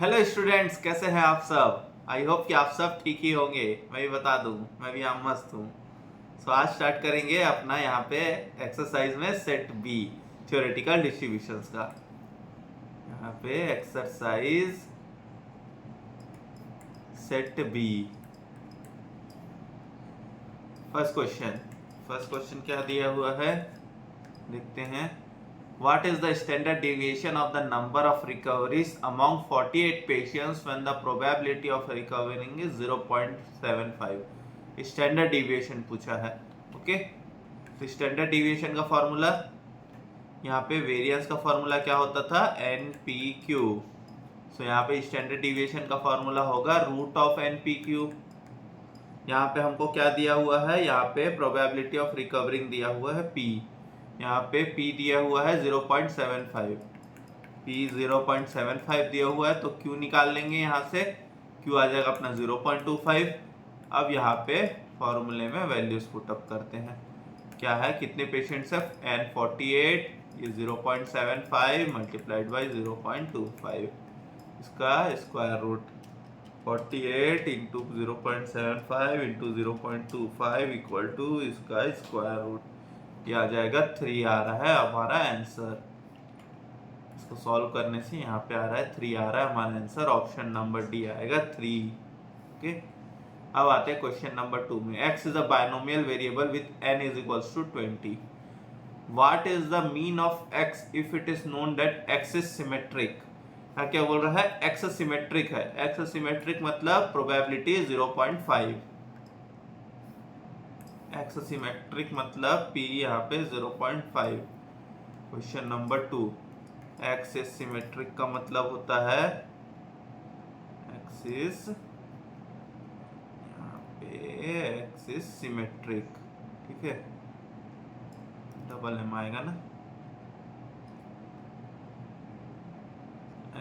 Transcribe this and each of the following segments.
Hello students, कैसे हैं आप सब। आई होप कि आप सब ठीक ही होंगे। मैं भी बता दूं, मैं भी यहाँ मस्त हूँ। सो आज स्टार्ट करेंगे अपना यहाँ पे एक्सरसाइज में सेट बी थ्योरेटिकल डिस्ट्रीब्यूशंस का। यहाँ पे exercise set B. First question क्या दिया हुआ है, देखते हैं। What is the standard deviation of the number of recoveries among 48 patients when the probability of recovering is 0.75? Standard deviation पूछा है। ओके, तो स्टैंडर्ड डिविएशन का फॉर्मूला, यहाँ पे वेरिएंस का फॉर्मूला क्या होता था, एन पी क्यू। सो यहाँ पे स्टैंडर्ड डिविएशन का फॉर्मूला होगा root of n p q. यहाँ पे हमको क्या दिया हुआ है, यहाँ पे प्रोबेबिलिटी ऑफ रिकवरिंग दिया हुआ है पी। यहाँ पे P दिया हुआ है 0.75। P 0.75 दिया हुआ है, तो Q निकाल लेंगे यहाँ से। Q आ जाएगा अपना 0.25। अब यहाँ पे फॉर्मूले में वैल्यूज पुटअप करते हैं। क्या है, कितने पेशेंट्स है, N48, ये 0.75 मल्टीप्लाइड बाई 0.25, इसका square root 48 into 0.75 into 0.25 equal to इसका स्क्वायर रूट। ये आ जाएगा 3 आ रहा है हमारा आंसर। इसको सॉल्व करने से यहाँ पे आ रहा है 3 आ रहा है हमारा आंसर। ऑप्शन नंबर डी आएगा 3। ओके, अब आते हैं क्वेश्चन नंबर 2 में। x is a binomial variable with n is equals to 20। What is the mean of x if it is known that x is symmetric. क्या बोल रहा है, x symmetric है। x सिमेट्रिक मतलब प्रोबेबिलिटी 0.5। x सिमेट्रिक मतलब p यहाँ पे 0.5। Question number 2, x is symmetric का मतलब होता है x इज, यहाँ पे x इज सिमेट्रिक, ठीक है, डबल एम आएगा ना।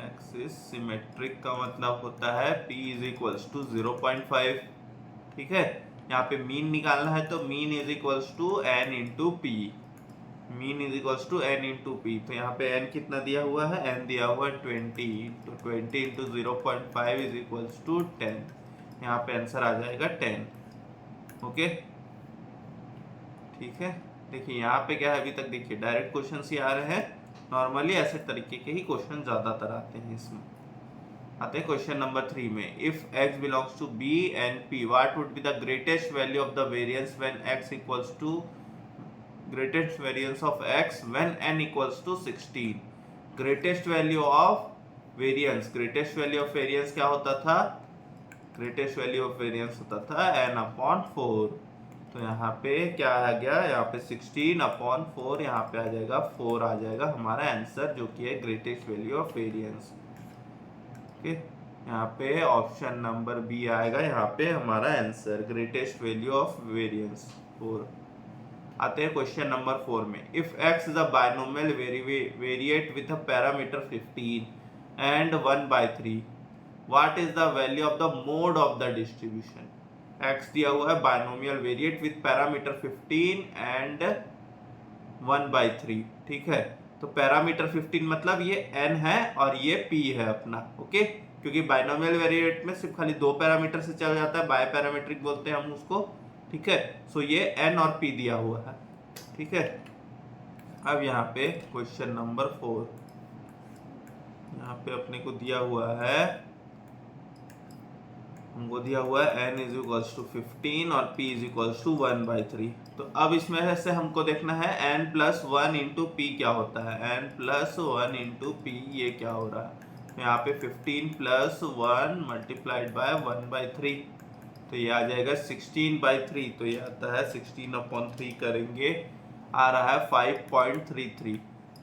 x इज सिमेट्रिक का मतलब होता है p इज इक्वल्स टू 0.5, ठीक है। यहाँ पे मीन निकालना है तो mean is equals to n into p. Mean is equals to n into p. तो यहाँ पे n कितना दिया हुआ है, n दिया हुआ है 20, तो 20 इंटू 0.5 इज इक्वल्स टू 10। यहाँ पे आंसर आ जाएगा 10। ओके, ठीक है। देखिए यहाँ पे क्या है, अभी तक देखिए डायरेक्ट क्वेश्चन ही आ रहे हैं। नॉर्मली ऐसे तरीके के ही क्वेश्चन ज्यादातर आते हैं। इसमें आते हैं क्वेश्चन नंबर 3 में। If x belongs to b and p, what would be the greatest value of the variance when x equals to greatest variance of x when n equals to 16। Greatest value of variance, greatest value of variance क्या होता था, greatest value of variance होता था n upon 4। तो यहाँ पे क्या आ गया, यहाँ पे 16 अपॉन 4, यहाँ पे आ जाएगा 4 आ जाएगा हमारा आंसर, जो कि है greatest value of variance. Okay, यहाँ पे ऑप्शन नंबर बी आएगा यहाँ पे हमारा answer, greatest value of variance 4। आते हैं क्वेश्चन नंबर 4 में। If x is a binomial variate with a parameter 15 and 1/3, what is the value of the mode of the distribution. x दिया हुआ है binomial variate with parameter 15 and 1/3, ठीक है। तो parameter 15 मतलब ये n है और ये p है अपना। ओके, क्योंकि बायनोमियल वेरिएट में सिर्फ खाली 2 पैरामीटर से चल जाता है, बाय पैरामीट्रिक बोलते हैं हम उसको, ठीक है। सो ये n और p दिया हुआ है, ठीक है। अब यहाँ पे क्वेश्चन नंबर 4, यहाँ पे अपने को दिया हुआ है, हमको दिया हुआ है n इज इक्वल्स टू 15 और p इज इक्वल्स टू 1/3। तो अब इसमें से हमको देखना है n प्लस 1 इंटू पी क्या होता है, n प्लस 1 इंटू पी ये क्या हो रहा है। तो यहाँ पे 15 प्लस 1 मल्टीप्लाइड बाय 1/3, तो ये आ जाएगा 16/3। तो ये आता है 16/3 करेंगे, आ रहा है 5.33।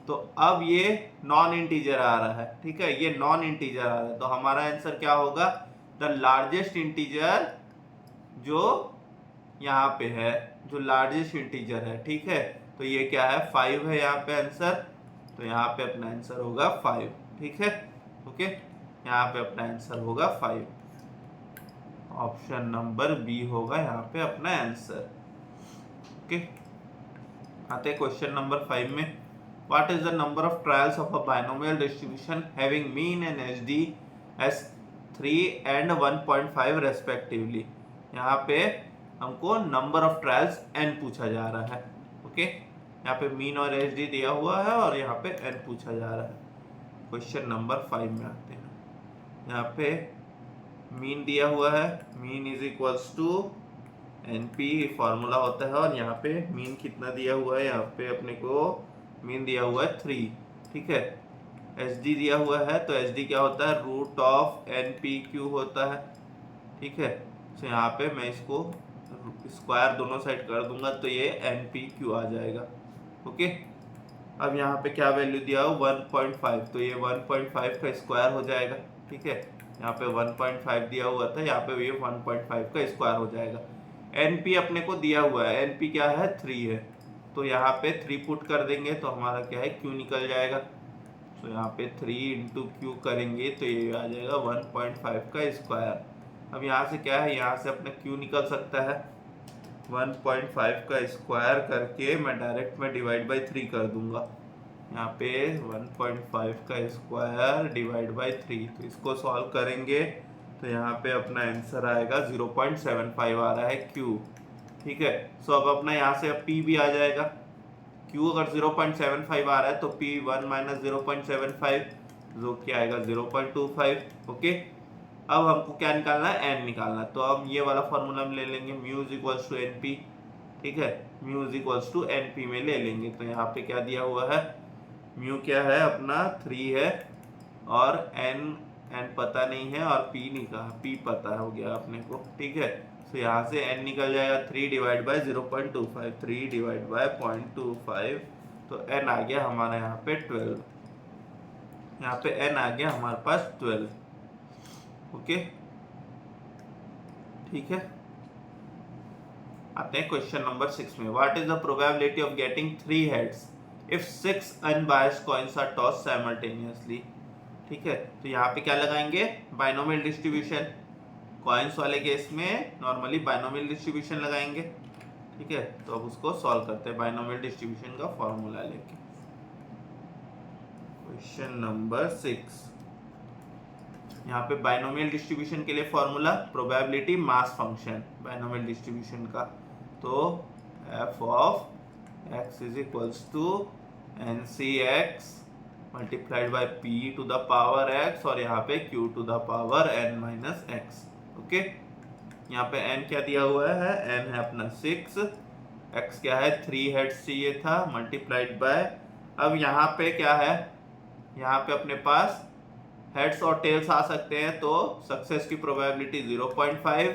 तो अब ये नॉन इंटीजर आ रहा है, ठीक है, ये नॉन इंटीजर आ रहा है। तो हमारा आंसर क्या होगा, द लार्जेस्ट इंटीजर जो यहाँ पे है, जो लार्जेस्ट इंटीजर है, ठीक है। तो ये क्या है, 5 है यहाँ पे आंसर। तो यहाँ पे अपना आंसर होगा 5, ठीक है। ओके, यहाँ पे अपना आंसर होगा 5। ऑप्शन नंबर बी होगा यहाँ पे अपना आंसर। ओके, आते हैं क्वेश्चन नंबर 5 में। What is the number of trials of a binomial distribution having mean and HD S3 and 1.5 respectively. यहाँ पे हमको नंबर ऑफ ट्रायल्स n पूछा जा रहा है। ओके, यहाँ पे मीन और एच डी दिया हुआ है और यहाँ पे n पूछा जा रहा है। क्वेश्चन नंबर 5 में आते हैं। यहाँ पे मीन दिया हुआ है, mean is equals to NP formula होता है, और यहाँ पे मीन कितना दिया हुआ है, यहाँ पे अपने को मीन दिया हुआ है 3। ठीक है, SD दिया हुआ है, तो SD क्या होता है, रूट ऑफ NPQ होता है। ठीक है, तो यहाँ पे मैं इसको स्क्वायर दोनों साइड कर दूंगा तो ये NPQ आ जाएगा। ओके, अब यहाँ पे क्या वैल्यू दिया हो, 1.5, तो ये 1.5 का स्क्वायर हो जाएगा। ठीक है, यहाँ पे 1.5 दिया हुआ था, यहाँ पे ये 1.5 का स्क्वायर हो जाएगा। NP अपने को दिया हुआ है, NP क्या है, 3 है, तो यहाँ पे 3 पुट कर देंगे तो हमारा क्या है, Q निकल जाएगा। तो यहाँ पे 3 इंटू क्यू करेंगे तो ये आ जाएगा 1.5 का स्क्वायर। अब यहाँ से क्या है, यहाँ से अपना Q निकल सकता है, 1.5 का स्क्वायर करके मैं डायरेक्ट में डिवाइड बाई 3 कर दूंगा। यहाँ पे 1.5 का स्क्वायर डिवाइड बाई 3, तो इसको सॉल्व करेंगे तो यहाँ पे अपना आंसर आएगा 0.75 आ रहा है Q। ठीक है, सो अब अपना यहाँ से अब P भी आ जाएगा। Q अगर 0.75 आ रहा है तो P1 माइनस 0.75 जो कि आएगा 0.25। ओके, अब हमको क्या निकालना है, n निकालना है, तो अब ये वाला फॉर्मूला हम ले लेंगे, mu is equals to NP। ठीक है, mu is equals to NP में ले लेंगे, तो यहाँ पे क्या दिया हुआ है, म्यू क्या है अपना 3 है, और n पता नहीं है, और p नहीं कहा, p पता हो गया अपने को। ठीक है, तो यहाँ से n निकल जाएगा 3 डिवाइड बाई 0.25, 3 डिवाइड बाई 0.25, तो n आ गया हमारा यहाँ पे 12। यहाँ पे n आ गया हमारे पास 12। ओके, ठीक है, आते हैं क्वेश्चन नंबर 6 में। What is the probability of getting 3 heads if 6 unbiased coins are toss simultaneously. ठीक है, तो यहाँ पे क्या लगाएंगे, बाइनोमियल डिस्ट्रीब्यूशन। कॉइन्स वाले केस में नॉर्मली बाइनोमियल डिस्ट्रीब्यूशन लगाएंगे। ठीक है, तो अब उसको सॉल्व करते हैं बाइनोमियल डिस्ट्रीब्यूशन का फॉर्मूला लेके। क्वेश्चन नंबर 6, यहाँ पे बाइनोमियल डिस्ट्रीब्यूशन के लिए formula probability mass function binomial distribution का, तो f of x is equals to NCX multiplied by p to the power x, और यहाँ पे q to the power n minus x। Okay, यहाँ पे n क्या दिया हुआ है, n है अपना 6, x क्या है 3 हेड्स चाहिए था, मल्टीप्लाइड बाय, अब यहाँ पे क्या है, यहाँ पे अपने पास हेड्स और टेल्स आ सकते हैं, तो सक्सेस की प्रोबेबिलिटी 0.5।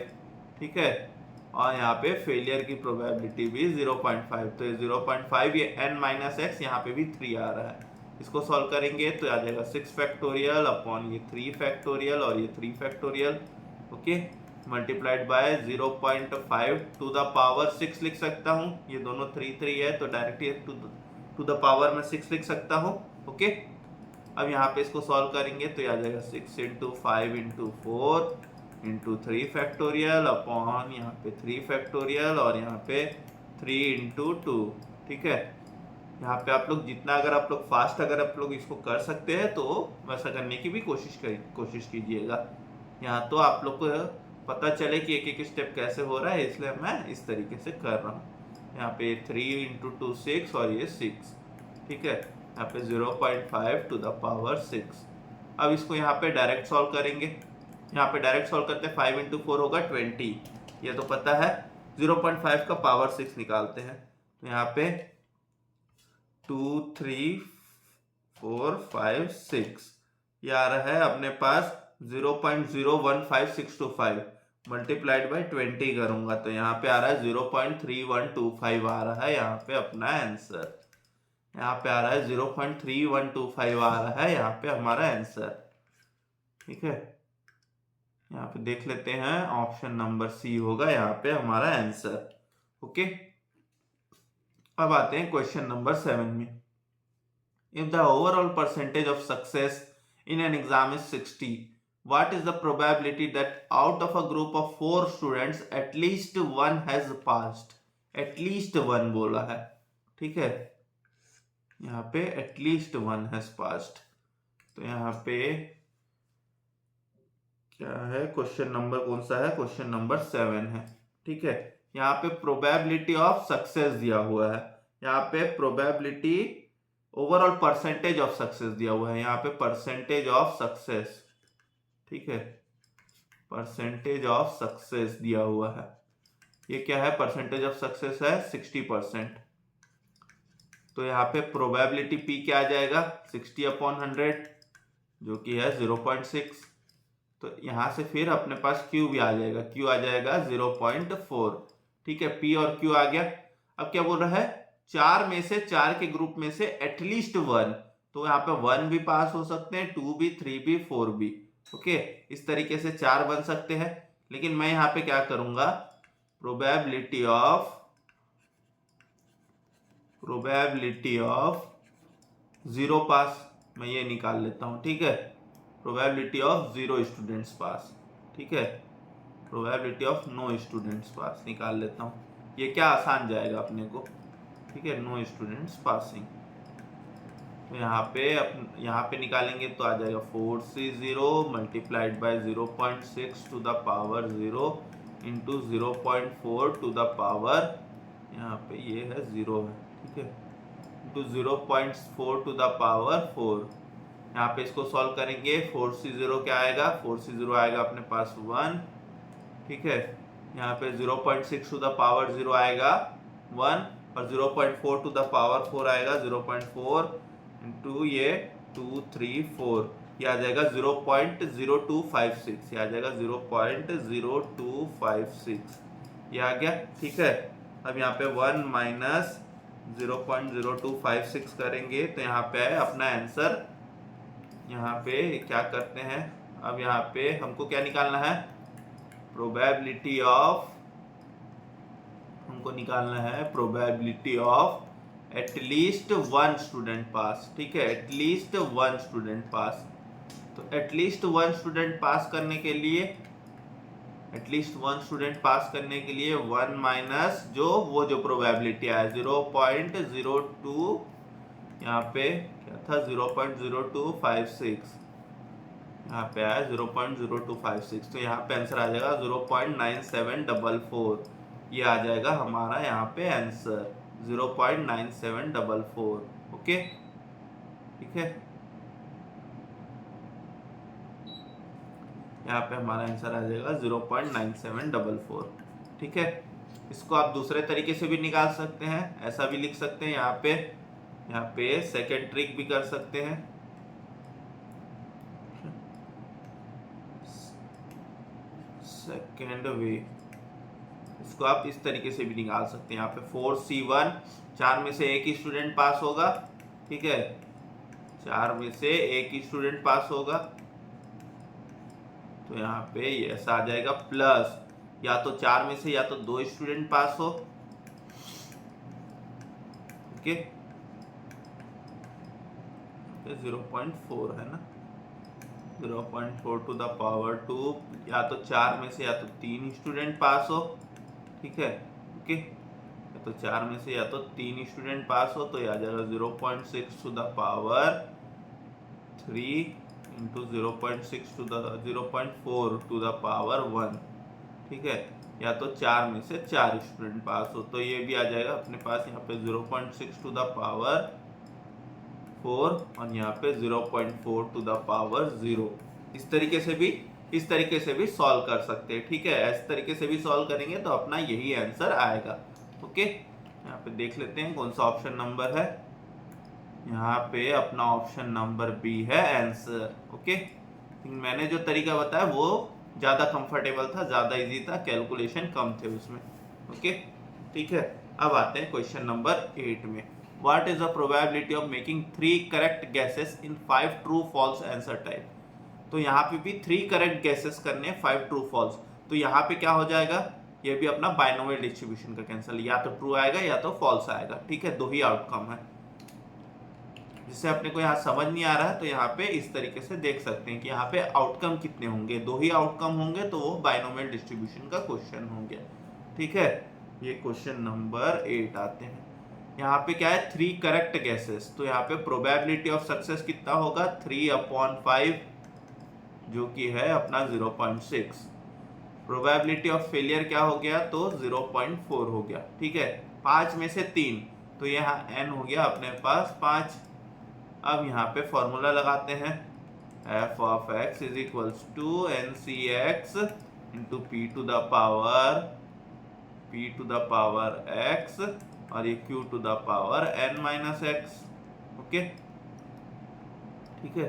ठीक है, और यहाँ पे फेलियर की प्रोबेबिलिटी भी 0.5, तो ये 0.5, ये n माइनस एक्स, यहाँ पे भी 3 आ रहा है। इसको सॉल्व करेंगे तो आ जाएगा 6 फैक्टोरियल अपॉन ये 3 फैक्टोरियल और ये 3 factorial. Okay, multiplied by 0.5 to the power 6 लिख सकता हूँ, ये दोनों 3 है तो डायरेक्टली टू द पावर में 6 लिख सकता हूँ। ओके, अब यहाँ पे इसको सॉल्व करेंगे तो आ जाएगा 6 into 5 into 4 into 3 factorial upon यहाँ पे 3 फैक्टोरियल और यहाँ पे 3 इंटू 2। ठीक है, यहाँ पे आप लोग जितना अगर आप लोग फास्ट अगर आप लोग इसको कर सकते हैं तो वैसा करने की भी कोशिश कीजिएगा। यहाँ तो आप लोग को पता चले कि एक एक स्टेप कैसे हो रहा है, इसलिए मैं इस तरीके से कर रहा हूँ। यहाँ पे 3 इंटू 2 6 और ये 6। ठीक है, यहाँ पे 0.5 टू द पावर 6। अब इसको यहाँ पे डायरेक्ट सॉल्व करेंगे, यहाँ पे डायरेक्ट सॉल्व करते हैं, 5 इंटू 4 होगा 20, ये तो पता है। 0.5 का पावर 6 निकालते हैं, तो यहाँ पे 2 3 4 5 6 ये आ रहा है अपने पास 0.015625 मल्टीप्लाइड बाई 20 करूंगा तो यहाँ पे आ रहा है 0.3125 आ रहा है यहाँ पे अपना आंसर। यहाँ पे आ रहा है 0.3125 आ रहा है यहाँ पे हमारा आंसर। ठीक है, यहाँ पे देख लेते हैं, ऑप्शन नंबर सी होगा यहाँ पे हमारा आंसर। ओके, अब आते हैं क्वेश्चन नंबर 7 में। If the overall percentage of success in an exam is 60, what is the probability that out of a group of 4 students at least one has passed? at least one बोला है। ठीक है, यहाँ पे at least one has passed, तो यहाँ पे क्या है क्वेश्चन नंबर, कौन सा है, क्वेश्चन नंबर 7 है। ठीक है, यहाँ पे प्रोबेबिलिटी ऑफ सक्सेस दिया हुआ है, यहाँ पे probability overall percentage of success दिया हुआ है, यहाँ पे परसेंटेज ऑफ सक्सेस, ठीक है, परसेंटेज ऑफ सक्सेस दिया हुआ है। ये क्या है, परसेंटेज ऑफ सक्सेस है 60%। तो यहाँ पे प्रोबेबिलिटी पी क्या आ जाएगा, 60/100, जो कि है 0.6। तो यहाँ से फिर अपने पास Q भी आ जाएगा, Q आ जाएगा 0.4। ठीक है, P और Q आ गया। अब क्या बोल रहा है, चार के ग्रुप में से एटलीस्ट 1, तो यहाँ पे 1 भी पास हो सकते हैं, 2 भी, 3 भी, 4 भी। ओके, इस तरीके से 4 बन सकते हैं। लेकिन मैं यहाँ पे क्या करूंगा, प्रोबेबिलिटी ऑफ 0 पास मैं ये निकाल लेता हूं। ठीक है, प्रोबेबिलिटी ऑफ 0 स्टूडेंट्स पास, ठीक है, probability of no students pass निकाल लेता हूं। ये क्या आसान जाएगा अपने को, ठीक है, नो स्टूडेंट्स पासिंग। तो यहाँ पे निकालेंगे तो आ जाएगा 4C0 multiplied by 0.6 to the power 0 into 0.4 to the power, यहाँ पे ये है 0 है, ठीक है, इंटू 0.4 टू द पावर 4। यहाँ पे इसको सॉल्व करेंगे, 4C0 क्या आएगा, 4C0 आएगा अपने पास 1। ठीक है, यहाँ पे 0.6 टू द पावर 0 आएगा 1, और 0.4 टू द पावर 4 आएगा 0.4 इंटू ये 2, 3, 4, ये आ जाएगा 0.0256, ये आ जाएगा 0.0256, ये आ गया। ठीक है, अब यहाँ पे 1 माइनस 0.0256 करेंगे तो यहाँ पे है अपना आंसर। यहाँ पे क्या करते हैं, अब यहाँ पे हमको क्या निकालना है, प्रोबेबिलिटी ऑफ, हमको निकालना है प्रोबेबिलिटी ऑफ एटलीस्ट 1 स्टूडेंट पास। ठीक है, एटलीस्ट 1 स्टूडेंट पास। तो एटलीस्ट 1 स्टूडेंट पास करने के लिए, एटलीस्ट 1 स्टूडेंट पास करने के लिए 1 माइनस जो प्रोबेबिलिटी आया 0.02, यहाँ पे क्या था 0.0256, यहाँ पे आया 0.0256, तो यहाँ पे आंसर आ जाएगा 0.9744। ये आ जाएगा हमारा यहाँ पे आंसर 0.9744। ओके, ठीक है, यहाँ पे हमारा आंसर आ जाएगा 0.9744। ठीक है, इसको आप दूसरे तरीके से भी निकाल सकते हैं, ऐसा भी लिख सकते हैं, यहाँ पे सेकेंड ट्रिक भी कर सकते हैं। सेकेंड वे, इसको आप इस तरीके से भी निकाल सकते हैं। यहाँ पे 4C1, 4 में से एक ही स्टूडेंट पास होगा। ठीक है, 4 में से एक ही स्टूडेंट पास होगा, तो यहाँ पे ऐसा आ जाएगा, प्लस या तो 4 में से या तो 2 स्टूडेंट पास हो। ओके, 0.4 है ना, 0.4 टू द पावर 2, या तो 4 में से या तो 3 स्टूडेंट पास हो। ठीक है, ओके, या तो 4 में से या तो 3 स्टूडेंट पास हो, तो यह आ जाएगा 0.6 to the power 3 into 0.6 to the 0.4 to the power 1। ठीक है, या तो 4 में से 4 स्टूडेंट पास हो, तो ये भी आ जाएगा अपने पास यहाँ पे 0.6 टू द पावर 4 और यहाँ पे 0.4 टू द पावर 0। इस तरीके से भी सॉल्व कर सकते हैं। ठीक है, इस तरीके से भी सॉल्व करेंगे तो अपना यही आंसर आएगा। ओके, यहाँ पे देख लेते हैं कौन सा ऑप्शन नंबर है, यहाँ पे अपना ऑप्शन नंबर बी है आंसर। ओके, मैंने जो तरीका बताया वो ज़्यादा कंफर्टेबल था, ज़्यादा इजी था, कैलकुलेशन कम थे उसमें। ओके, ठीक है, अब आते हैं क्वेश्चन नंबर 8 में। What is the probability of making 3 correct guesses in 5 true false answer type? तो यहाँ पे भी 3 करेक्ट गेसेस करने, 5 ट्रू फॉल्स। तो यहाँ पे क्या हो जाएगा, ये भी अपना बाइनोमियल डिस्ट्रीब्यूशन का कैंसिल, या तो ट्रू आएगा या तो फॉल्स आएगा। ठीक है, 2 ही आउटकम है। जिससे अपने को यहाँ समझ नहीं आ रहा है तो यहाँ पे इस तरीके से देख सकते हैं कि यहाँ पे आउटकम कितने होंगे, 2 ही आउटकम होंगे, तो वो बाइनोमियल डिस्ट्रीब्यूशन का क्वेश्चन हो गया। ठीक है, ये क्वेश्चन नंबर 8 आते हैं। यहाँ पे क्या है, 3 करेक्ट गेसेस, तो यहाँ पे प्रोबेबिलिटी ऑफ सक्सेस कितना होगा, 3/5 जो कि है अपना 0.6। प्रोबेबिलिटी ऑफ फेलियर क्या हो गया, तो 0.4 हो गया। ठीक है, 5 में से 3, तो यहाँ n हो गया अपने पास 5। अब यहाँ पे फॉर्मूला लगाते हैं, f of x is equals to n c x into p to the power x और ये q to the power n minus x। Okay, ठीक है।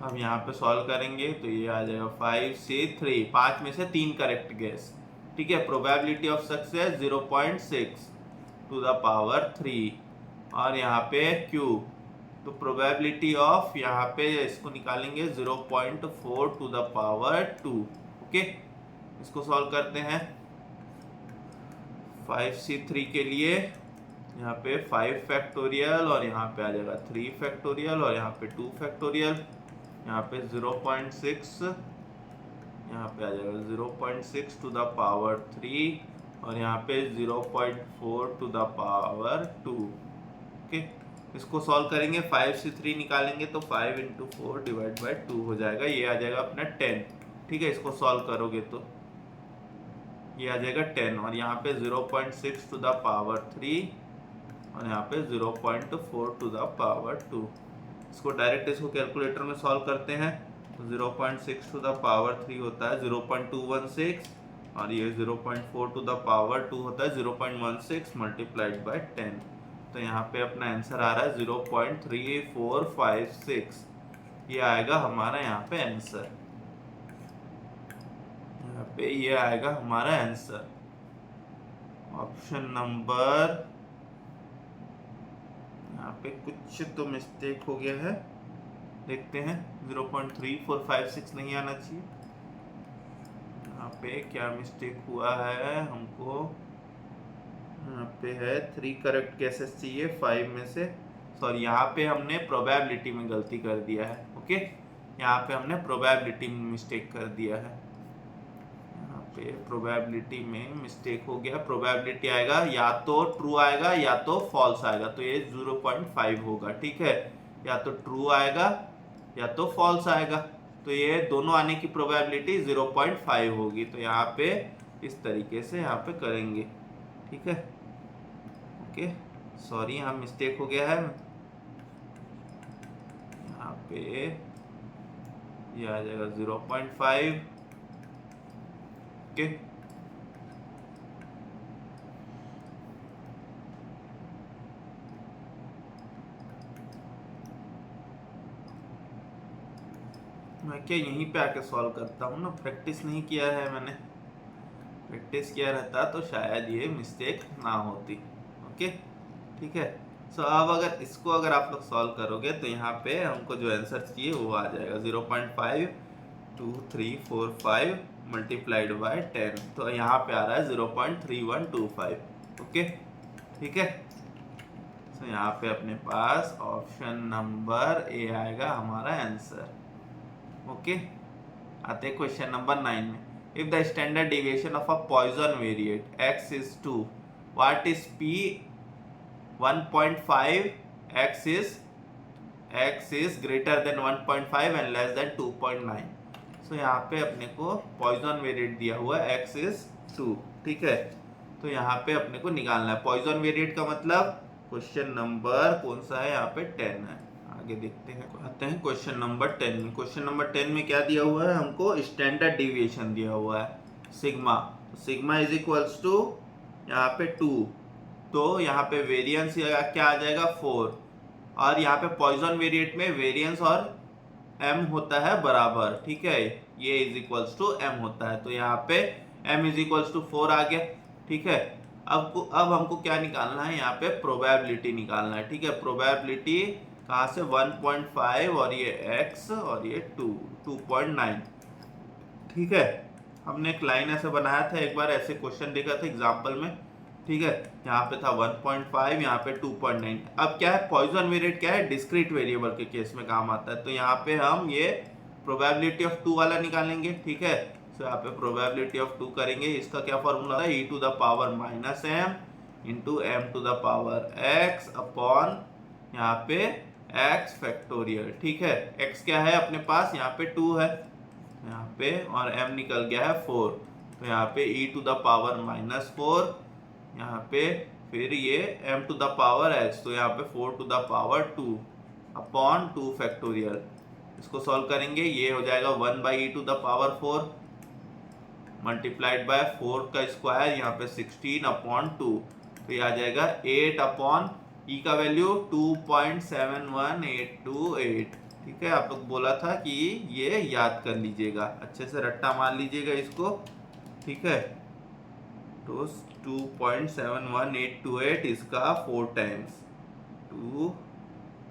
अब यहाँ पे सॉल्व करेंगे तो ये आ जाएगा 5 से 3, 5 में से 3 करेक्ट गेस। ठीक है, probability of success 0.6 to the power 3 और यहाँ पे q, तो प्रोबेबिलिटी ऑफ यहाँ पे इसको निकालेंगे 0.4 टू द पावर 2। ओके, इसको सॉल्व करते हैं। 5c3 के लिए यहाँ पे 5 फैक्टोरियल और यहाँ पे आ जाएगा 3 फैक्टोरियल और यहाँ पे 2 फैक्टोरियल, यहाँ पे 0.6, यहाँ पे आ जाएगा 0.6 टू द पावर 3 और यहाँ पे 0.4 टू द पावर 2। ओके, इसको सॉल्व करेंगे, 5 से 3 निकालेंगे तो 5 इंटू 4 डिवाइड बाई 2 हो जाएगा, ये आ जाएगा अपना 10। ठीक है, इसको सॉल्व करोगे तो ये आ जाएगा 10 और यहाँ पे 0.6 टू द पावर 3 और यहाँ पे 0.4 टू द पावर 2। इसको डायरेक्ट इसको कैलकुलेटर में सॉल्व करते हैं तो 0.6 टू द पावर 3 होता है 0.216 और ये 0.4 टू द पावर 2 होता है 0.16 मल्टीप्लाइड बाय 10। तो यहाँ पे अपना आंसर आ रहा है 0.3456। ये आएगा हमारा यहाँ पे आंसर, यहाँ पे ये आएगा हमारा आंसर। ऑप्शन नंबर, यहाँ पे कुछ तो मिस्टेक हो गया है, देखते हैं। 0.3456 नहीं आना चाहिए, यहाँ पे क्या मिस्टेक हुआ है हमको। यहाँ पे है 3 करेक्ट केसेस चाहिए 5 में से, सॉरी यहाँ पे हमने प्रोबेबिलिटी में गलती कर दिया है। ओके, यहाँ पे हमने प्रोबेबिलिटी में मिस्टेक कर दिया है, यहाँ पे प्रोबेबिलिटी में मिस्टेक हो गया। प्रोबेबिलिटी आएगा या तो ट्रू आएगा या तो फॉल्स आएगा, तो ये 0.5 होगा। ठीक है, या तो ट्रू आएगा या तो फॉल्स आएगा, तो ये दोनों आने की प्रोबेबिलिटी 0.5 होगी। तो यहाँ पे इस तरीके से यहाँ पे करेंगे। ठीक है, ओके, सॉरी यहाँ मिस्टेक हो गया है, यहाँ पे ये आ जाएगा 0.5। ओके, मैं क्या यहीं पे आके सॉल्व करता हूँ ना, प्रैक्टिस नहीं किया है मैंने, प्रैक्टिस किया रहता तो शायद ये मिस्टेक ना होती। ओके, ठीक है। सो अब अगर इसको अगर आप लोग सॉल्व करोगे तो यहाँ पे हमको जो आंसर चाहिए वो आ जाएगा 0.52345 मल्टीप्लाइड बाय 10, तो यहाँ पे आ रहा है 0.3125। ओके, ठीक है। तो यहाँ पे अपने पास ऑप्शन नंबर ए आएगा हमारा आंसर। ओके, आते हैं क्वेश्चन नंबर 9 में। If the standard deviation of a Poisson variate x is 2, what is p 1.5? x is greater than 1.5 and less than 2.9। So यहाँ पे अपने को Poisson variate दिया हुआ है x is 2। ठीक है, तो यहाँ पे अपने को निकालना है Poisson variate का मतलब क्वेश्चन नंबर कौन सा है, यहाँ पे 10 है। आगे देखते हैं, आते हैं क्वेश्चन नंबर 10 में। क्वेश्चन नंबर 10 में क्या दिया हुआ है हमको, स्टैंडर्ड डिविएशन दिया हुआ है sigma. Sigma is equals to यहाँ पे 2, तो यहाँ पे वेरिएंस क्या आ जाएगा 4, और यहाँ पे पॉइजन वेरिएट में वेरिएंस और m होता है बराबर। ठीक है, ये इज इक्वल्स टू m होता है, तो यहाँ पे m इज इक्वल्स टू 4 आ गया। ठीक है, अब हमको क्या निकालना है, यहाँ पे प्रोबेबिलिटी निकालना है। ठीक है, प्रोबेबिलिटी कहाँ से, 1.5 और ये x और ये 2.9। ठीक है, हमने एक लाइन ऐसे बनाया था, एक बार ऐसे क्वेश्चन देखा था एग्जाम्पल में। ठीक है, यहाँ पे था 1.5, यहाँ पे 2.9। अब क्या है, पॉइजन वेरिएट क्या है, डिस्क्रीट वेरिएबल के केस में काम आता है, तो यहाँ पे हम ये प्रोबेबिलिटी ऑफ 2 वाला निकालेंगे। ठीक है, तो यहाँ पे प्रोबेबिलिटी ऑफ 2 करेंगे, इसका क्या फॉर्मूला है, e to the power minus m into m to the power x upon यहाँ पे x फैक्टोरियल। ठीक है, x क्या है अपने पास, यहाँ पे 2 है यहाँ पे, और m निकल गया है 4, तो यहाँ पे e टू द पावर -4, यहाँ पे फिर ये m to the power x, तो यहाँ पे 4 to the power 2 upon 2 factorial. इसको सॉल्व करेंगे, ये हो जाएगा 1 by e to the power 4 multiplied by 4 का स्क्वायर, यहाँ पे 16 अपॉन 2, तो ये आ जाएगा 8 अपॉन ई का वैल्यू 2.71828। ठीक है, आप लोग बोला था कि ये याद कर लीजिएगा, अच्छे से रट्टा मार लीजिएगा इसको। ठीक है, तो 2.71828 इसका 4 टाइम्स, 2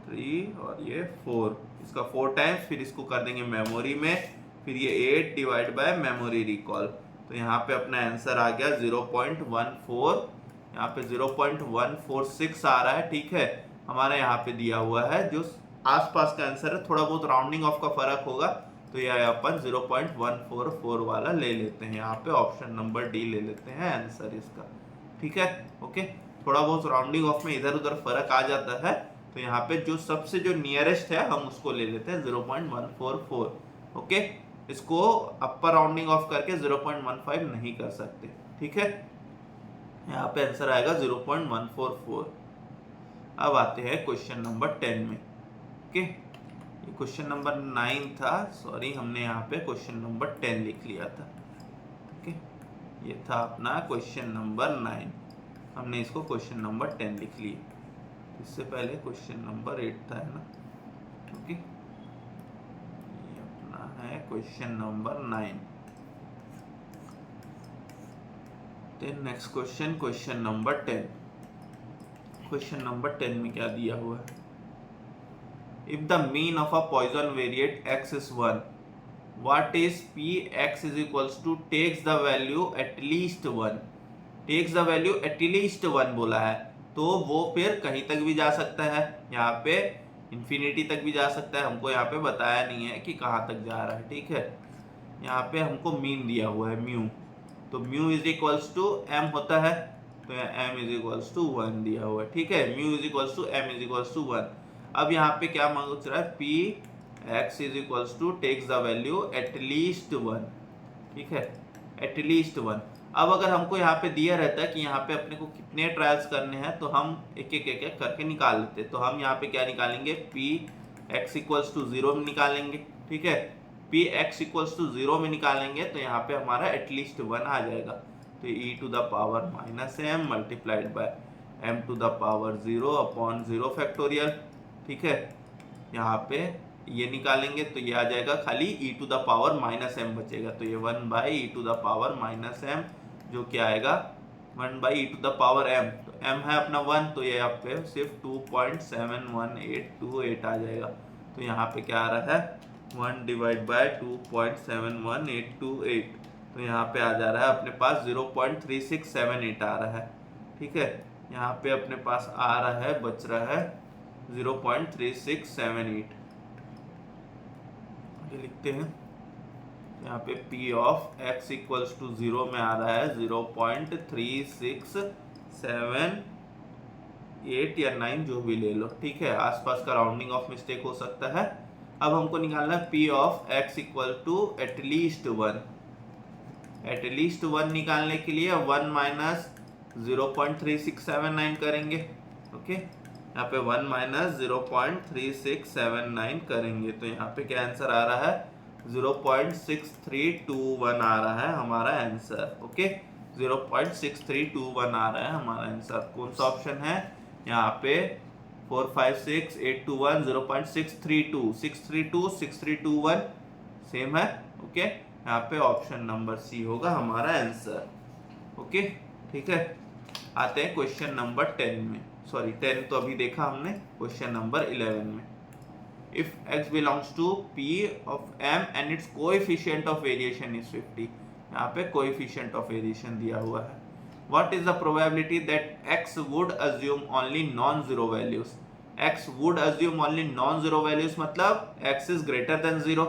3 और ये 4, इसका 4 टाइम्स, फिर इसको कर देंगे मेमोरी में, फिर ये 8 डिवाइड बाय मेमोरी रिकॉल, तो यहाँ पे अपना आंसर आ गया 0.14, यहाँ पे 0.146 आ रहा है। ठीक है, हमारे यहाँ पे दिया हुआ है जो आसपास का आंसर है, थोड़ा बहुत राउंडिंग ऑफ का फर्क होगा, तो ये अपन 0.144 वाला ले लेते हैं, यहाँ पे ऑप्शन नंबर डी ले लेते हैं आंसर इसका। ठीक है, ओके, थोड़ा बहुत राउंडिंग ऑफ में इधर उधर फर्क आ जाता है, तो यहाँ पे जो सबसे जो नियरेस्ट है हम उसको ले लेते हैं 0.144। ओके, इसको अपर राउंडिंग ऑफ करके 0.15 नहीं कर सकते। ठीक है, यहाँ पे आंसर आएगा 0.144। अब आते हैं क्वेश्चन नंबर 10 में। ओके, ये क्वेश्चन नंबर 9 था, सॉरी हमने यहाँ पे क्वेश्चन नंबर 10 लिख लिया था। ओके, ये था अपना क्वेश्चन नंबर 9, हमने इसको क्वेश्चन नंबर 10 लिख लिया, इससे पहले क्वेश्चन नंबर 8 था, है ना। ओके, ये अपना है question number 9। Then next question, question number 10। Question number 10 में क्या दिया हुआ है, if the mean of a Poisson variate x is 1, what is p x is equals to takes the value at least 1, takes the value at least 1 बोला है, तो वो फिर कहीं तक भी जा सकता है, यहाँ पे इंफिनिटी तक भी जा सकता है, हमको यहाँ पे बताया नहीं है कि कहाँ तक जा रहा है। ठीक है, यहाँ पे हमको मीन दिया हुआ है म्यू, तो mu is equals to m होता है, तो m इज इक्वल्स टू 1 दिया हुआ है। ठीक है, mu is equals to m is equals to 1। अब यहाँ पे क्या मांग रहा है, p x is equals to takes the value at least 1। ठीक है, एट लीस्ट 1। अब अगर हमको यहाँ पे दिया रहता है कि यहाँ पे अपने को कितने ट्रायल्स करने हैं, तो हम एक एक करके निकाल लेते, तो हम यहाँ पे क्या निकालेंगे, p x इक्वल्स टू 0 में निकालेंगे। ठीक है, p x इक्वल्स टू 0 में निकालेंगे, तो यहाँ पे हमारा एटलीस्ट 1 आ जाएगा, तो e to the power -m multiplied by m to the power 0 upon 0 factorial. ठीक है, यहाँ पे ये निकालेंगे तो ये आ जाएगा खाली e to the power -m बचेगा, तो ये 1 by e to the power -m, जो क्या आएगा 1 by e to the power m, तो m है अपना 1, तो ये यहाँ पे सिर्फ 2.71828 आ जाएगा, तो यहाँ पे क्या आ रहा है 1 डिवाइड बाय 2.71828, तो यहाँ पे आ जा रहा है अपने पास 0.3678 आ रहा है। ठीक है, यहाँ पे अपने पास आ रहा है, बच रहा है 0.3678। ये लिखते हैं, यहाँ पे p of x equals to 0 में आ रहा है 0.3678 या 9 जो भी ले लो। ठीक है, आसपास का राउंडिंग ऑफ मिस्टेक हो सकता है। अब हमको निकालना है p of x equal to at least 1। At least 1 निकालने के लिए 1 माइनस 0.3679 करेंगे। ओके, यहाँ पे 1 माइनस 0.3679 करेंगे, तो यहाँ पे क्या आंसर आ रहा है 0.6321 आ रहा है हमारा आंसर। ओके, 0.6321 आ रहा है हमारा आंसर। कौन सा ऑप्शन है, यहाँ पे 4 5 6 8 2 1 0.632 632 6321 सेम है। ओके, यहाँ पे ऑप्शन नंबर सी होगा हमारा आंसर। ओके, ठीक है, आते हैं क्वेश्चन नंबर 10 में, सॉरी 10 तो अभी देखा हमने, क्वेश्चन नंबर 11 में। If x belongs to p of m and its coefficient of variation is 50, यहाँ पे कोएफिशिएंट ऑफ वेरिएशन दिया हुआ है। What is the probability that x would assume only non zero values, x would assume only non zero values मतलब x is greater than 0।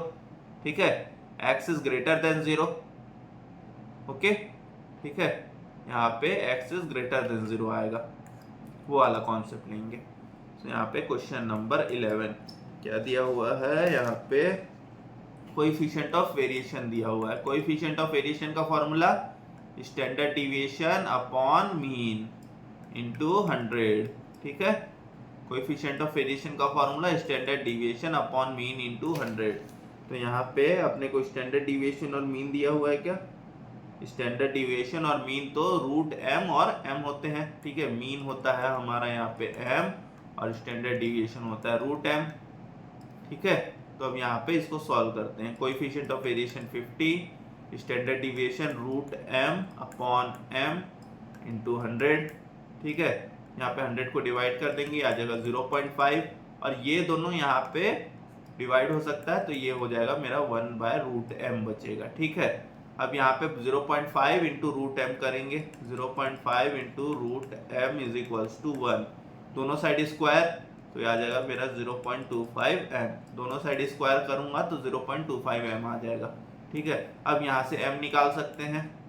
ठीक है, x is greater than 0। Okay, ठीक है, यहाँ पे x इज ग्रेटर देन 0 आएगा, वो वाला कॉन्सेप्ट लेंगे। तो यहाँ पे क्वेश्चन नंबर 11 क्या दिया हुआ है, यहाँ पे कोएफिशिएंट ऑफ वेरिएशन दिया हुआ है। कोएफिशिएंट ऑफ वेरिएशन का formula standard deviation upon mean into 100, ठीक है। कोएफिशिएंट ऑफ वेरिएशन का formula standard deviation upon mean into 100। तो यहाँ पे अपने को स्टैंडर्ड डिविएशन और मीन दिया हुआ है। क्या स्टैंडर्ड डिविएशन और मीन तो रूट एम और एम होते हैं, ठीक है। मीन होता है हमारा यहाँ पे एम और स्टैंडर्ड डिविएशन होता है रूट एम, ठीक है। तो अब यहाँ पे इसको सॉल्व करते हैं। Coefficient of variation 50, standard deviation root m upon m into 100, ठीक है। यहाँ पे 100 को डिवाइड कर देंगे, आ जाएगा 0.5 और ये दोनों यहाँ पे डिवाइड हो सकता है, तो ये हो जाएगा मेरा 1/√m बचेगा, ठीक है। अब यहाँ पे 0.5 इंटू रूट एम करेंगे, 0.5 into root m is equals to 1, दोनों साइड स्क्वायर, तो ये आ जाएगा मेरा 0.25m। दोनों साइड स्क्वायर करूंगा तो 0.25m आ जाएगा, ठीक है। अब यहाँ से m निकाल सकते हैं,